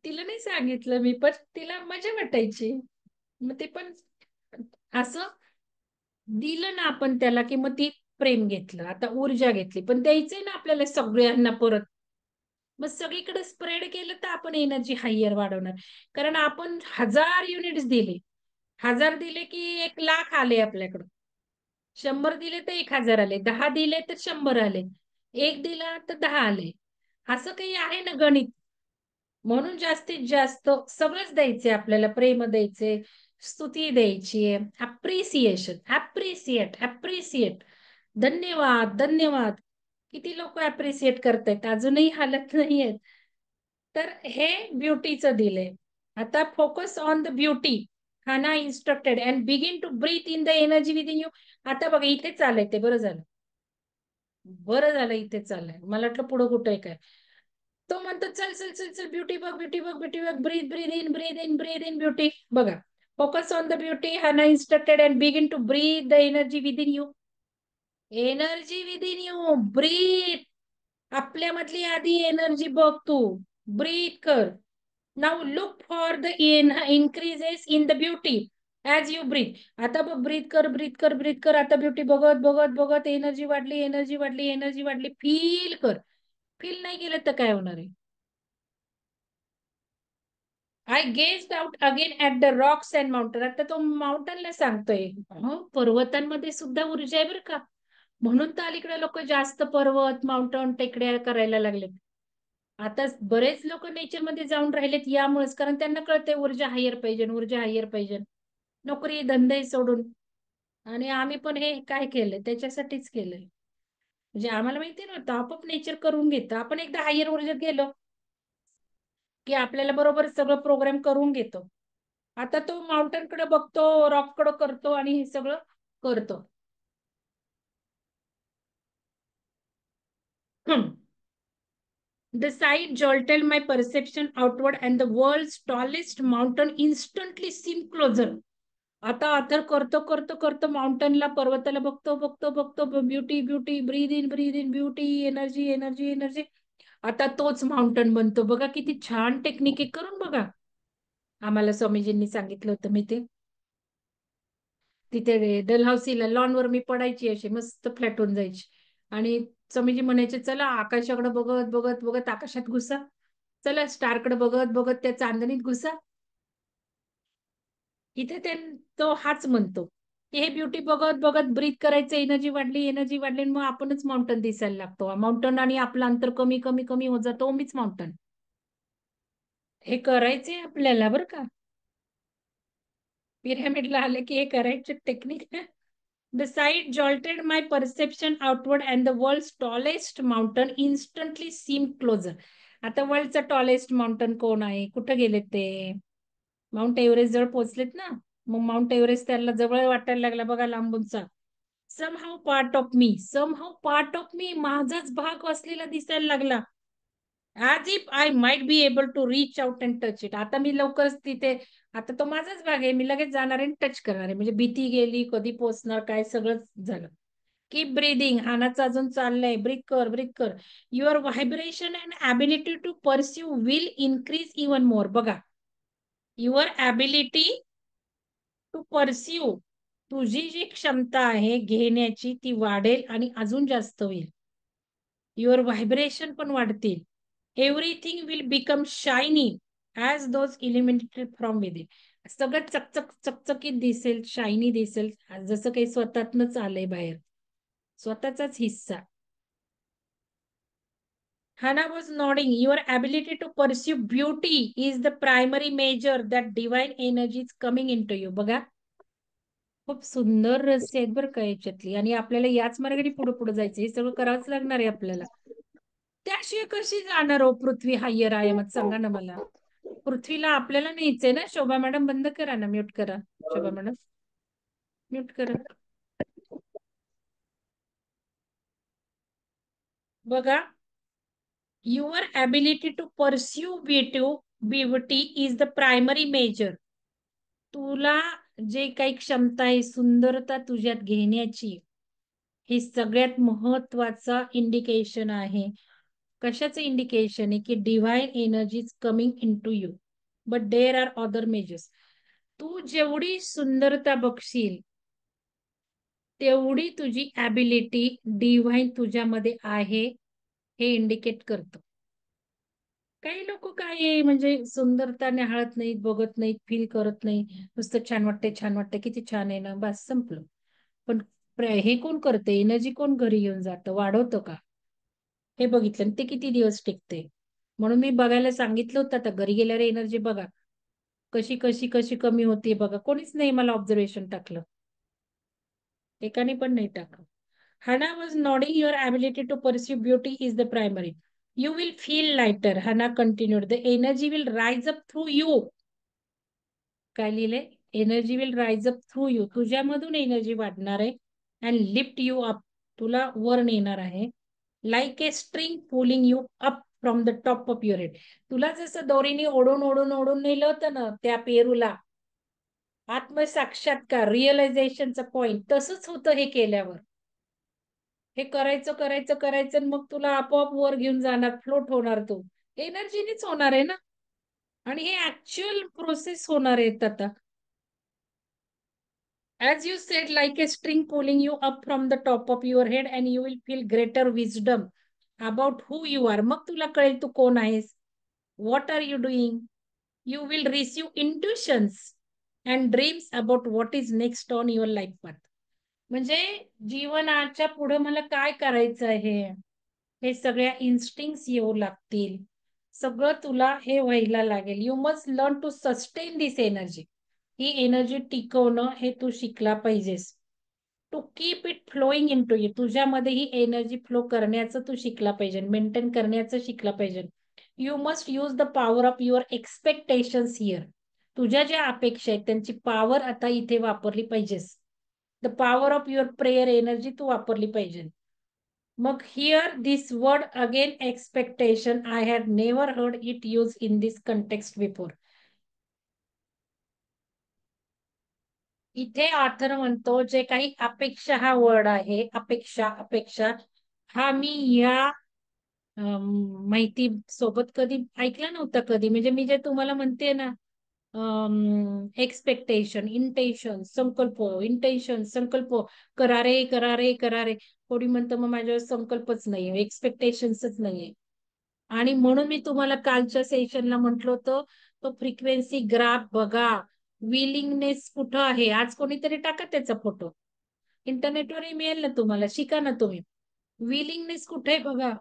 तिला नाही सांगितलं मी, पण तिला मजा वाटायची. मग ते पण असं दिलं ना आपण त्याला, की मग ती प्रेम घेतलं, आता ऊर्जा घेतली, पण द्यायचंय ना आपल्याला सगळ्यांना परत. मग सगळीकडे स्प्रेड केलं तर आपण एनर्जी हायर वाढवणार. कारण आपण 1000 युनिट्स दिले, 1000 दिले की 1,00,000 आले आपल्याकडं. 100 दिले तर 1,000 आले, 10 दिले तर 100 आले, 1 दिला तर 10 आले. असं काही आहे ना गणित. म्हणून जास्तीत जास्त सगळंच द्यायचे आपल्याला, प्रेम द्यायचे, स्तुती द्यायची, अप्रिसिएशन, अप्रिसिएट, अप्रिसिएट, धन्यवाद, धन्यवाद. किती लोक अप्रिसिएट करतायत, अजूनही हालत नाहीयेत. तर हे ब्युटीचं दिलंय. आता फोकस ऑन द ब्युटी. हाना instructed and begin to breathe in the energy within you. आता बघा इथे चाललंय ते, बरं झालं, बरं झालं इथे चाललंय. मला वाटलं पुढं कुठं आहे काय. तो म्हणतो चल चल चल चल, ब्युटी बघ, ब्युटी बघ, ब्युटी बघ, breathe breathe in, breathe in, breathe in, beauty बघा. फोकस ऑन द ब्युटी, हाना instructed and begin to breathe the energy within you. Energy within you, breathe. आपल्यामधली आधी एनर्जी बघ तू, ब्रीथ कर. Now look for the increases in the beauty as you breathe. आता बघ, ब्रीथ कर, ब्रीथ कर, ब्रीथ कर. आता ब्युटी बघत बघत बघत एनर्जी वाढली, एनर्जी वाढली, एनर्जी वाढली. फील कर. फील नाही केलं तर काय होणार आहे. I gazed out again at the Roxx and mountain. आता तो माउंटनला सांगतोय, हो पर्वतांमध्ये सुद्धा ऊर्जा आहे बरं का. म्हणून तर अलीकडे लोक जास्त पर्वत, माउंटन, टेकड्या करायला लागलेत. आता बरेच लोक नेचरमध्ये जाऊन राहिलेत यामुळेच, कारण त्यांना कळतंय ऊर्जा हायर पाहिजे, ऊर्जा हायर पाहिजे. नोकरी धंदे सोडून. आणि आम्ही पण हे काय केलंय त्याच्यासाठीच केलंय. म्हणजे आम्हाला माहिती नव्हतं, आपोआप नेचर करून घेतं. आपण एकदा हायर ऊर्जेत गेलो की आपल्याला बरोबर सगळं प्रोग्राम करून घेतो. आता तो माउंटेन कडे बघतो, रॉक कडे करतो आणि हे सगळं करतो. The sight jolted my perception outward and the world's tallest mountain instantly seemed closer. आता आतर करतो करतो करतो, माउंटनला, पर्वताला बघतो बघतो बघतो, beauty beauty, breathe in beauty, energy energy energy. आता तोच माउंटन बनतो. बघा किती छान टेक्निक आहे, करून बघा. आम्हाला स्वामीजींनी सांगितलं होतं मी ते. तिथे डलहौसीला लॉनवर मी पडायची, अशी मस्त फ्लॅट होऊन जायची. आणि स्वामीजी म्हणायचे, चला आकाशाकडे बघत बघत बघत आकाशात घुसा, चला स्टारकडे बघत बघत त्या चांदणीत घुसा. इथे तो हाच म्हणतो की हे ब्युटी बघत बघत ब्रीथ करायचं, एनर्जी वाढली, एनर्जी वाढली, मग आपणच माउंटन दिसायला लागतो. माउंटन आणि आपलं अंतर कमी कमी कमी होत जातो, मीच माउंटन. हे करायचंय आपल्याला बरं का. पिरॅमिडला आले की हे करायचे technique. The sight jolted my perception outward and the world's tallest mountain instantly seemed closer. आता वर्ल्डचा टॉलेस्ट माउंटन कोण आहे, कुठं गेलेत ते? माउंट एव्हरेस्ट जवळ पोहोचलेत ना. मग माउंट एव्हरेस्ट त्याला जवळ वाटायला लागला बघा लांबूनचा. Somehow part of me, somehow part of me, माझाच भाग असलेला दिसायला लागला. As if I might be able to reach out and touch it. आता मी लवकरच तिथे, आता तो माझाच भाग आहे, मी लगेच जाणार आहे, टच करणार आहे. म्हणजे भीती गेली, कधी पोहोचणार काय, सगळंच झालं. कीप ब्रीदिंग, हानाचं अजून चाललंय, ब्रीथ कर, ब्रीथ कर. Your vibration and ability to pursue will increase even more. बघा, युअर ॲबिलिटी टू परस्यू, तुझी जी क्षमता आहे घेण्याची ती वाढेल आणि अजून जास्त होईल. युअर व्हायब्रेशन पण वाढतील. Everything will become shiny as those eliminated from within. सगळं चकचक चकचकीत दिसेल, शायनी दिसेल, जसं काही स्वतःतनच आलंय बाहेर, स्वतःचाच हिस्सा. Hannah was nodding. Your ability to pursue beauty is the primary measure that divine energy is coming into you. बघा, खूप सुंदर रहस्य आहेत बरं का याच्यातली. आणि आपल्याला याच मार्गाने पुढे पुढे जायचं, हे सगळं करावंच लागणार आहे आपल्याला. त्याशिवाय कशी जाणार हो पृथ्वी हायर आयामात, सांगा ना मला. पृथ्वीला आपल्याला न्यायचंय ना. शोभा मॅडम बंद करा ना, म्यूट करा. शोभा मॅडम म्यूट करा. बघा, your ability to pursue beauty is the primary major. तुला जे काही क्षमता आहे सुंदरता तुझ्यात घेण्याची, हे सगळ्यात महत्वाचा इंडिकेशन आहे. कशाचं इंडिकेशन आहे? की divine energy is coming into you, but there are other measures. तू जेवढी सुंदरता बघशील तेवढी तुझी ॲबिलिटी डिव्हाइन तुझ्यामध्ये आहे, हे इंडिकेट करतं. काही लोक काय आहे, म्हणजे सुंदरता निहाळत नाहीत, बघत नाहीत, फील करत नाही, नुसतं छान वाटते, छान वाटते, किती छान आहे ना, बस संपलं. पण हे कोण करते? एनर्जी कोण घरी घेऊन जातं, वाढवतं का? हे बघितलं ते किती दिवस टिकते. म्हणून मी बघायला सांगितलं होतं, आता घरी गेल्यावर एनर्जी बघा कशी कशी कशी कमी होती बघा. कोणीच नाही मला ऑब्झर्वेशन टाकलं, एकाने पण नाही टाकलं. Hannah was nodding. Your ability to pursue beauty is the primary. You will feel lighter. Hannah continued. The energy will rise up through you. काय लिहिले? Energy will rise up through you. तुझ्यामधून एनर्जी वाढणार आहे अँड लिफ्ट यू अप. तुला वर नेणार आहे. Like a string pulling you up from the top of your head. तुला जसं दोरीने ओढून ओढून ओढून नेलं होतं ना त्या पेरूला, आत्मसाक्षात्कार, रिअलायझेशनचा पॉइंट, तसंच होतं हे केल्यावर. हे करायचं करायचं करायचं आणि मग तुला आपोआप वर घेऊन जाणार, फ्लोट होणार. तो एनर्जीनेच होणार आहे ना. आणि हे ऍक्च्युअल प्रोसेस होणार आहेत आता. As you said, like a string pulling you up from the top of your head, and you will feel greater wisdom about who you are. मग तुला कळेल तू कोण आहेस. What are you doing? You will receive intuitions and dreams about what is next on your life path. म्हणजे जीवनाच्या पुढे मला काय करायचं आहे, हे सगळ्या इन्स्टिंक्ट्स येऊ लागतील. सगळं तुला हे व्हायला लागेल. You must learn to sustain this energy. ही एनर्जी टिकवणं हे तू शिकला पाहिजेस. To keep it flowing into you. तुझ्यामध्ये ही एनर्जी फ्लो करण्याचं तू शिकला पाहिजे, मेंटेन करण्याचं शिकला पाहिजे. You must use the power of your expectations here. तुझ्या ज्या अपेक्षा आहेत त्यांची पॉवर आता इथे वापरली पाहिजेस. The power of your prayer energy तू वापरली पाहिजे. मग hear this word again, expectation. I had never heard it use in this context before. इथे ऑथर म्हणतो जे काही अपेक्षा हा वर्ड आहे, अपेक्षा अपेक्षा, हा मी या माहिती सोबत कधी ऐकला नव्हता कधी. म्हणजे मी जे तुम्हाला म्हणते ना, एक्सपेक्टेशन, इंटेन्शन, संकल्प, इंटेन्शन, संकल्प, करारे करारे करारे. कोणी म्हणतं मग माझ्यावर संकल्पच नाहीये, एक्सपेक्टेशन्सच नाहीये. आणि म्हणून मी तुम्हाला कालच्या सेशनला म्हटलं होतं, तो फ्रिक्वेन्सी ग्राफ बघा. विलिंगनेस कुठं आहे? आज कोणीतरी टाका त्याचा फोटो, इंटरनेटवरही मिळेल ना तुम्हाला, शिका ना तुम्ही. विलिंगनेस कुठे आहे बघा.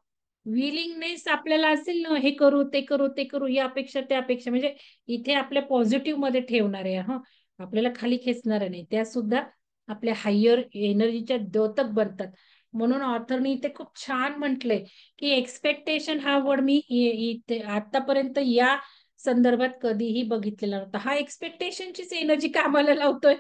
विलिंगनेस आपल्याला असेल ना, हे करू ते करू ते करू, ही अपेक्षा त्या अपेक्षा, म्हणजे इथे आपल्या पॉझिटिव्ह मध्ये ठेवणार आहे. हा, आपल्याला खाली खेचणार नाही, त्या सुद्धा आपल्या हायर एनर्जीच्या द्योतक बनतात. म्हणून ऑथरनी इथे खूप छान म्हटलंय की एक्सपेक्टेशन हा वर्ड मी इथे आतापर्यंत या संदर्भात कधीही बघितलेला नव्हता. हा एक्सपेक्टेशनचीच एनर्जी कामाला लावतोय.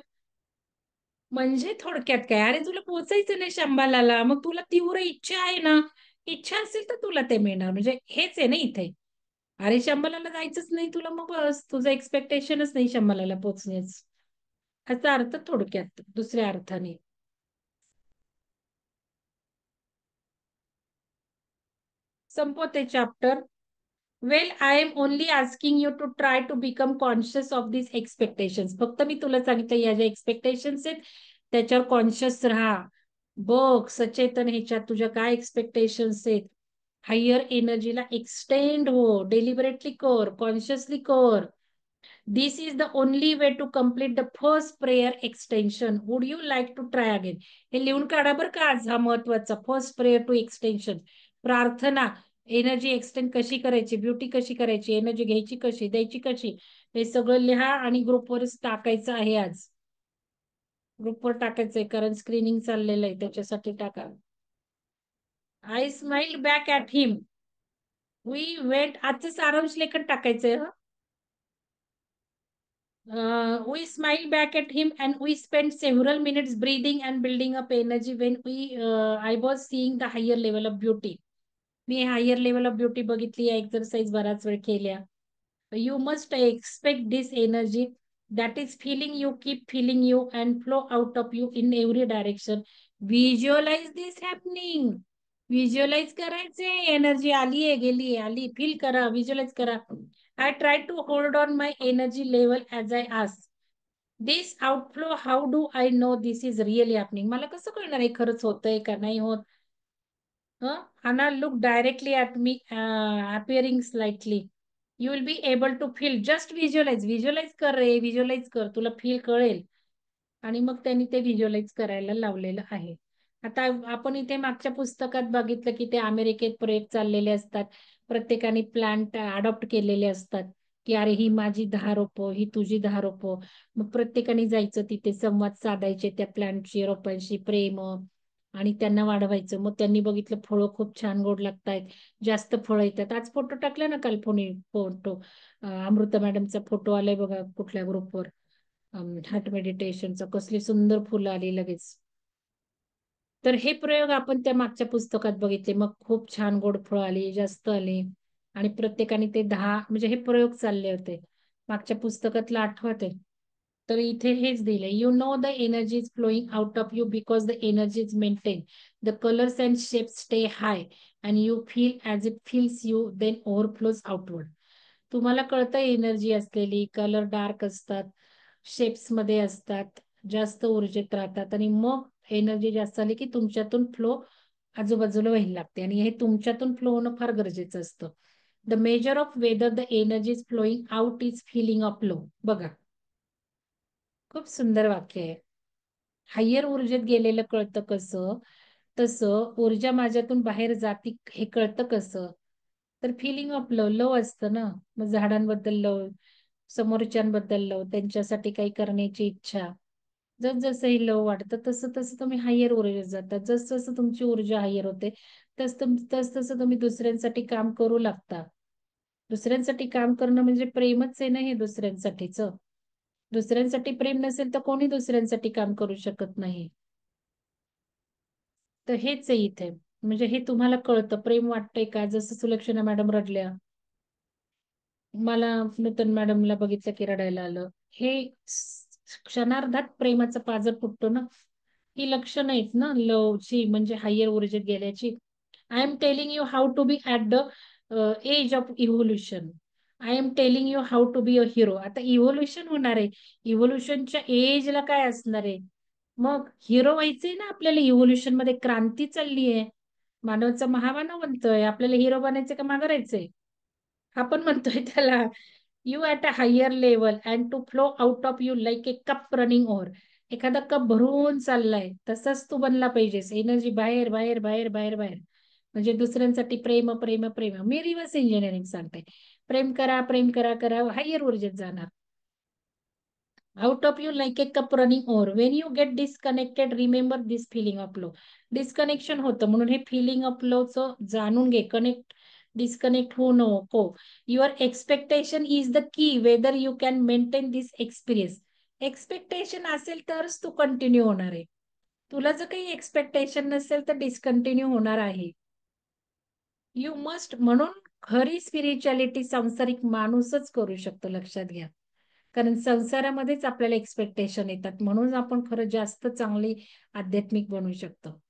म्हणजे थोडक्यात काय, अरे तुला पोचायचं नाही शंभालाला, मग तुला तीव्र इच्छा आहे ना, इच्छा असेल तर तुला ते मिळणार. म्हणजे हेच आहे ना इथे. अरे शंभालाला जायचंच नाही तुला, मग बस तुझं एक्सपेक्टेशनच नाही शंभालाला पोचण्याच. ह्याचा अर्थ थोडक्यात दुसऱ्या अर्थाने. संपवते chapter. Well, I am only asking you to try to become conscious of this expectations. फक्त मी तुला सांगितलं या ज्या एक्सपेक्टेशन्स आहेत त्याच्यावर कॉन्शियस राहा. बघ सचेतन ह्याच्यात तुझ्या काय एक्सपेक्टेशन्स आहेत. हायर एनर्जीला एक्सटेंड हो, डेलिबरेटली कर, कॉन्शियसली कर. This is the only way to complete the first prayer extension. Would you like to try again? हे लिहून काढा बरं का आज, हा महत्वाचा. फर्स्ट प्रेयर टू एक्सटेन्शन, प्रार्थना. एनर्जी एक्सटेंड कशी करायची, ब्युटी कशी करायची, एनर्जी घ्यायची कशी, द्यायची कशी, हे सगळं लिहा आणि ग्रुपवरच टाकायचं आहे आज. ग्रुपवर टाकायचंय कारण स्क्रीनिंग चाललेलं आहे, त्याच्यासाठी टाका. I smile back at him. We went, आजचं सारांश लेखन टाकायचंय. We smiled back at him and we spent several minutes breathing and building up energy when I was seeing the higher level of beauty. मी हायर लेवल ऑफ ब्युटी बघितली, एक्सरसाइज बराच वेळ केल्या. You must expect this energy that is feeling you, keep feeling you and flow out of you in every direction. Visualize this happening. Visualize करायचे, एनर्जी आली आहे, गेली आहे, आली, फील करा, व्हिज्युअलाइज करा. I try to hold on my energy level as I ask. This outflow, how do I know this is really happening? मला कसं कळणार आहे खरंच होतंय का नाही होत? Hannah, look directly at me, appearing slightly. You will be able to feel. Just visualize. Visualize कर रे, visualize कर. तुला फील कळेल. आणि मग त्यांनी ते व्हिज्युअलाइज करायला लावलेलं आहे. आता आपण इथे मागच्या पुस्तकात बघितलं की ते अमेरिकेत प्रयोग चाललेले असतात. प्रत्येकाने प्लांट अडॉप्ट केलेले असतात. की अरे ही माझी 10 रोपं, ही तुझी 10 रोपं. मग प्रत्येकाने जायचं तिथे संवाद साधायचे त्या प्लांटशी, रोपांशी, प्रेम आणि त्यांना वाढवायचं. मग त्यांनी बघितलं फळं खूप छान गोड लागतायत, जास्त फळं येतात. आज फोटो टाकला ना कल्पनी फोटो, अमृता मॅडमचा फोटो आलाय बघा कुठल्या ग्रुपवर, हार्ट मेडिटेशनचं, कसली सुंदर फुलं आली लगेच. तर हे प्रयोग आपण त्या मागच्या पुस्तकात बघितले. मग खूप छान गोड फळं आली, जास्त आली आणि प्रत्येकाने ते 10 म्हणजे हे प्रयोग चालले होते. मागच्या पुस्तकातलं आठवत आहे. तर इथे हेच दिले, you know the energy is flowing out of you because the energy is maintain. The colours and shapes stay high and you feel as it feels you then overflows outward. तुम्हाला कळतं एनर्जी असलेली, कलर डार्क असतात, शेप्स मध्ये असतात, जास्त ऊर्जेत राहतात आणि मग एनर्जी जास्त आली की तुमच्यातून फ्लो आजूबाजूला व्हायला लागते आणि हे तुमच्यातून फ्लो होणं फार गरजेचं असतं. The major of whether the energy is flowing out is filling of low. बघा, खूप सुंदर वाक्य आहे. हायर ऊर्जेत गेलेलं कळतं कसं, तसं ऊर्जा माझ्यातून बाहेर जाती हे कळतं कसं, तर फिलिंग ऑफ लव. लव असतं ना, मग झाडांबद्दल लव, समोरच्यांबद्दल लव, त्यांच्यासाठी काही करण्याची इच्छा. जस जसं ही लव वाटतं तसं तसं तुम्ही हायर ऊर्जेत जातात. जस जसं तुमची ऊर्जा हायर होते तस तसं तुम्ही दुसऱ्यांसाठी काम करू लागता. दुसऱ्यांसाठी काम करणं म्हणजे प्रेमच आहे ना हे दुसऱ्यांसाठीच. दुसऱ्यांसाठी प्रेम नसेल तर कोणी दुसऱ्यांसाठी काम करू शकत नाही. तर हेच आहे इथे, म्हणजे हे तुम्हाला कळतं प्रेम वाटतंय का. जसं सुलक्षणा मॅडम रडल्या, मला नूतन मॅडमला बघितलं की रडायला आलं. हे क्षणार्धात प्रेमाचं पाजर फुटतो ना. ही लक्षणं आहेत ना लवची, म्हणजे हायर ऊर्जेत गेल्याची. I am telling you how to be at the edge of evolution. I am telling you how to be a hero. आता इव्होल्युशन होणार आहे, इव्होल्युशनच्या एजला काय असणार आहे, मग हिरो व्हायचंय ना आपल्याला. इव्होल्युशन मध्ये क्रांती चालली आहे, मानवाचा महामानव बनतोय, आपल्याला हिरो बनायचं का मागायचंय. आपण म्हणतोय त्याला you at a higher level and to flow out of you like a cup running over. एखादा कप भरून चाललाय तसाच तू बनला पाहिजेस. एनर्जी बाहेर बाहेर बाहेर बाहेर बाहेर, म्हणजे दुसऱ्यांसाठी प्रेम प्रेम प्रेम. मी रिव्हर्स इंजिनिअरिंग सांगते, प्रेम करा प्रेम करा करा, हायर ऊर्जेत जाणार. Out of you like a cup running over. When you get disconnected remember this filling of low. Disconnection होतं म्हणून हे फिलिंग ऑफ लोचं जाणून घे. डिस्कनेक्ट होऊ नको. Your expectation is the key whether you can maintain this experience. Expectation असेल तरच तू कंटिन्यू होणार आहे. तुला जर काही एक्सपेक्टेशन नसेल तर डिस्कंटिन्यू होणार आहे. यू मस्ट, म्हणून खरी स्पिरिच्युअलिटी सांसारिक माणूसच करू शकतो, लक्षात घ्या. कारण संसारामध्येच आपल्याला एक्सपेक्टेशन येतात, म्हणून आपण खरं जास्त चांगली आध्यात्मिक बनवू शकतो.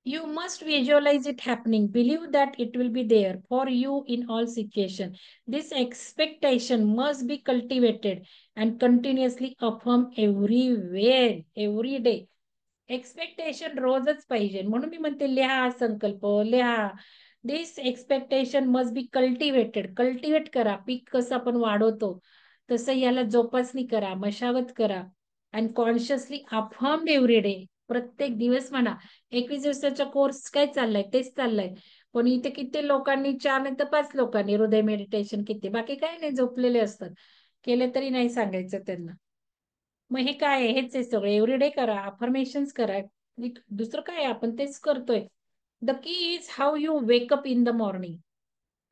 You must visualize it happening. Believe that it will be there for you in all situations. This expectation must be cultivated and continuously affirmed everywhere, every day. Expectation रोजच पाहिजे. म्हणून मी म्हणते लिहा संकल्प, लिहा. This expectation must be cultivated. Cultivate करा. पीक कसं आपण वाढवतो तसं याला जोपासनी करा, मशागत करा. And consciously affirmed every day. प्रत्येक दिवस म्हणा. 21 दिवसाचा कोर्स काय चाललाय, तेच चाललंय. पण इथे किती लोकांनी, 4 नाही तर 5 लोकांनी हृदय मेडिटेशन किती, बाकी काय नाही, झोपलेले असतात. केले तरी नाही सांगायचं त्यांना. मग हे काय आहे, हेच आहे सगळं. एव्हरीडे करा, अफर्मेशन्स करा. दुसरं काय आहे, आपण तेच करतोय. The key is how you wake up in the morning.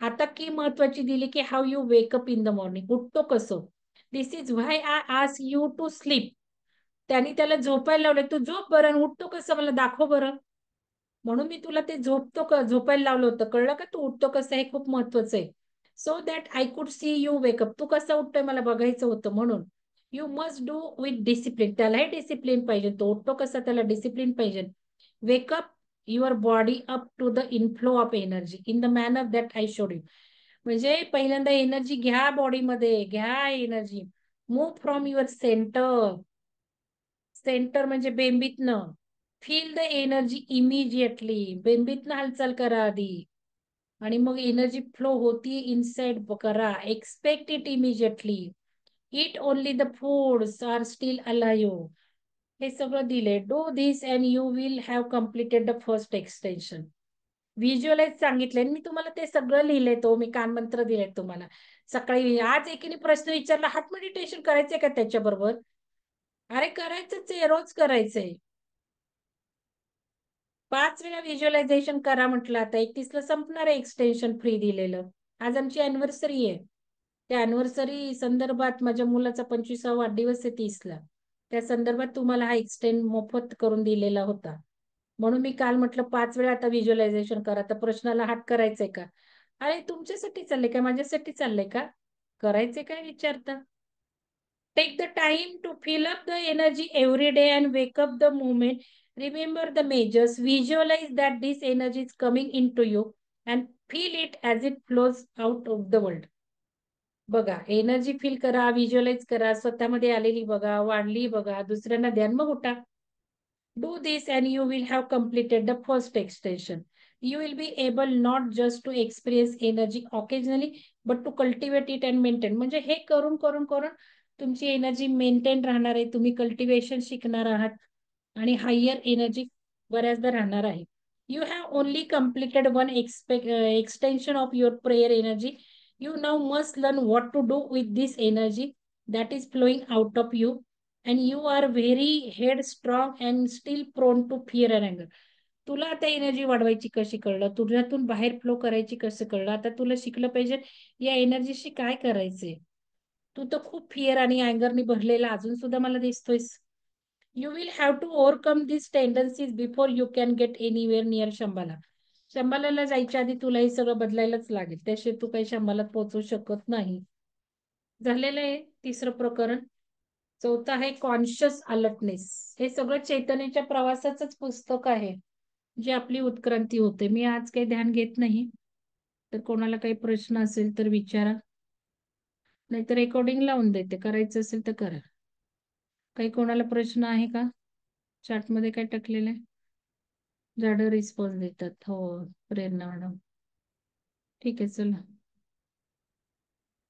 आता की महत्वाची दिली की how you wake up in the morning. उठतो कसं. This is why I ask you to sleep. त्यांनी त्याला झोपायला लावले, तू झोप बरं. उठतो कसं मला दाखव बरं. म्हणून मी तुला ते झोपायला लावलं होतं. कळलं का? तू उठतो कसं हे खूप महत्वाचं आहे. So that I could see you wake up. तू कसं उठतोय मला बघायचं होतं म्हणून. You must do with discipline. त्यालाही डिसिप्लिन पाहिजे. तो उठतो कसा, त्याला डिसिप्लिन पाहिजे. Wake up your body up to the inflow of energy in the manner that I showed you. म्हणजे पहिल्यांदा एनर्जी घ्या बॉडीमध्ये, घ्या energy. Move from your centre. Centre म्हणजे बेंबीतनं. Feel the energy immediately. बेंबीतनं हालचाल करा आधी. आणि मग एनर्जी फ्लो होती इनसाइड करा. Expect it immediately. It only the foods are still alive. हे सगळं दिले. Do this and you will have completed the first extension. Visualise सांगितलंय मी तुम्हाला, ते सगळं लिहिलंय. तो मी कानमंत्र दिलेत तुम्हाला सकाळी. आज एकीने प्रश्न विचारला, हार्ट मेडिटेशन करायचंय का त्याच्याबरोबर? अरे करायचंच आहे, रोज करायचंय. 5 वेळा व्हिज्युअलायझेशन करा म्हटलं. आता 31ला संपणार आहे एक्सटेन्शन फ्री दिलेलं. आज आमची अॅनिव्हर्सरी आहे. त्या अॅनिव्हर्सरी संदर्भात माझ्या मुलाचा 25वा वाढदिवस आहे 30ला. त्या संदर्भात तुम्हाला हा एक्सटेंड मोफत करून दिलेला होता. म्हणून मी काल म्हटलं 5 वेळा आता व्हिज्युअलायझेशन करा. तर प्रश्नाला हात करायचंय का? अरे तुमच्यासाठी चाललंय का, माझ्यासाठी चाललंय का? करायचंय काय विचारता. Take the time to fill up the energy every day and wake up the moment. Remember the measures. Visualize that this energy is coming into you and feel it as it flows out of the world. बघा, एनर्जी फील करा, व्हिज्युअलाइज करा, स्वतःमध्ये आलेली बघा, वाढली बघा, दुसऱ्यांना द्या, मग उठा. Do this and you will have completed the first extension. You will be able not just to experience energy occasionally, but to cultivate it and maintain. म्हणजे हे करून करून करून तुमची एनर्जी मेंटेन राहणार आहे. तुम्ही कल्टिवेशन शिकणार आहात आणि हायर एनर्जी बऱ्याचदा राहणार आहे. You have only completed one extension of your prayer energy. You now must learn what to do with this energy that is flowing out of you. And you are very headstrong and still prone to fear and anger. तुला आता एनर्जी वाढवायची कशी कळलं, तुझ्यातून बाहेर फ्लो करायची कसं कळलं. आता तुला शिकलं पाहिजे या एनर्जीशी काय करायचंय. तू तर खूप फिअर आणि अँगरनी भरलेला अजून सुद्धा मला दिसतोयस. You will have to overcome this tendencies before you can get anywhere near Shambhala. Shambhala जायच्या आधी तुला हे सगळं बदलायलाच लागेल. त्याशिवाय तू काही शंबालात पोहोचू शकत नाही. झालेलं आहे 3रं प्रकरण. 4थं आहे कॉन्शियस अलर्टनेस. हे सगळं चैतन्याच्या प्रवासाचंच पुस्तक आहे, जे आपली उत्क्रांती होते. मी आज काही ध्यान घेत नाही. तर कोणाला काही प्रश्न असेल तर विचारा, नाहीतर रेकॉर्डिंग लावून देते. करायचं असेल तर करा. काही कोणाला प्रश्न आहे का? चॅटमध्ये काय टाकलेलं आहे? झाडं रिस्पॉन्स देतात. हो, प्रेरणा मॅडम. ठीक आहे, चला.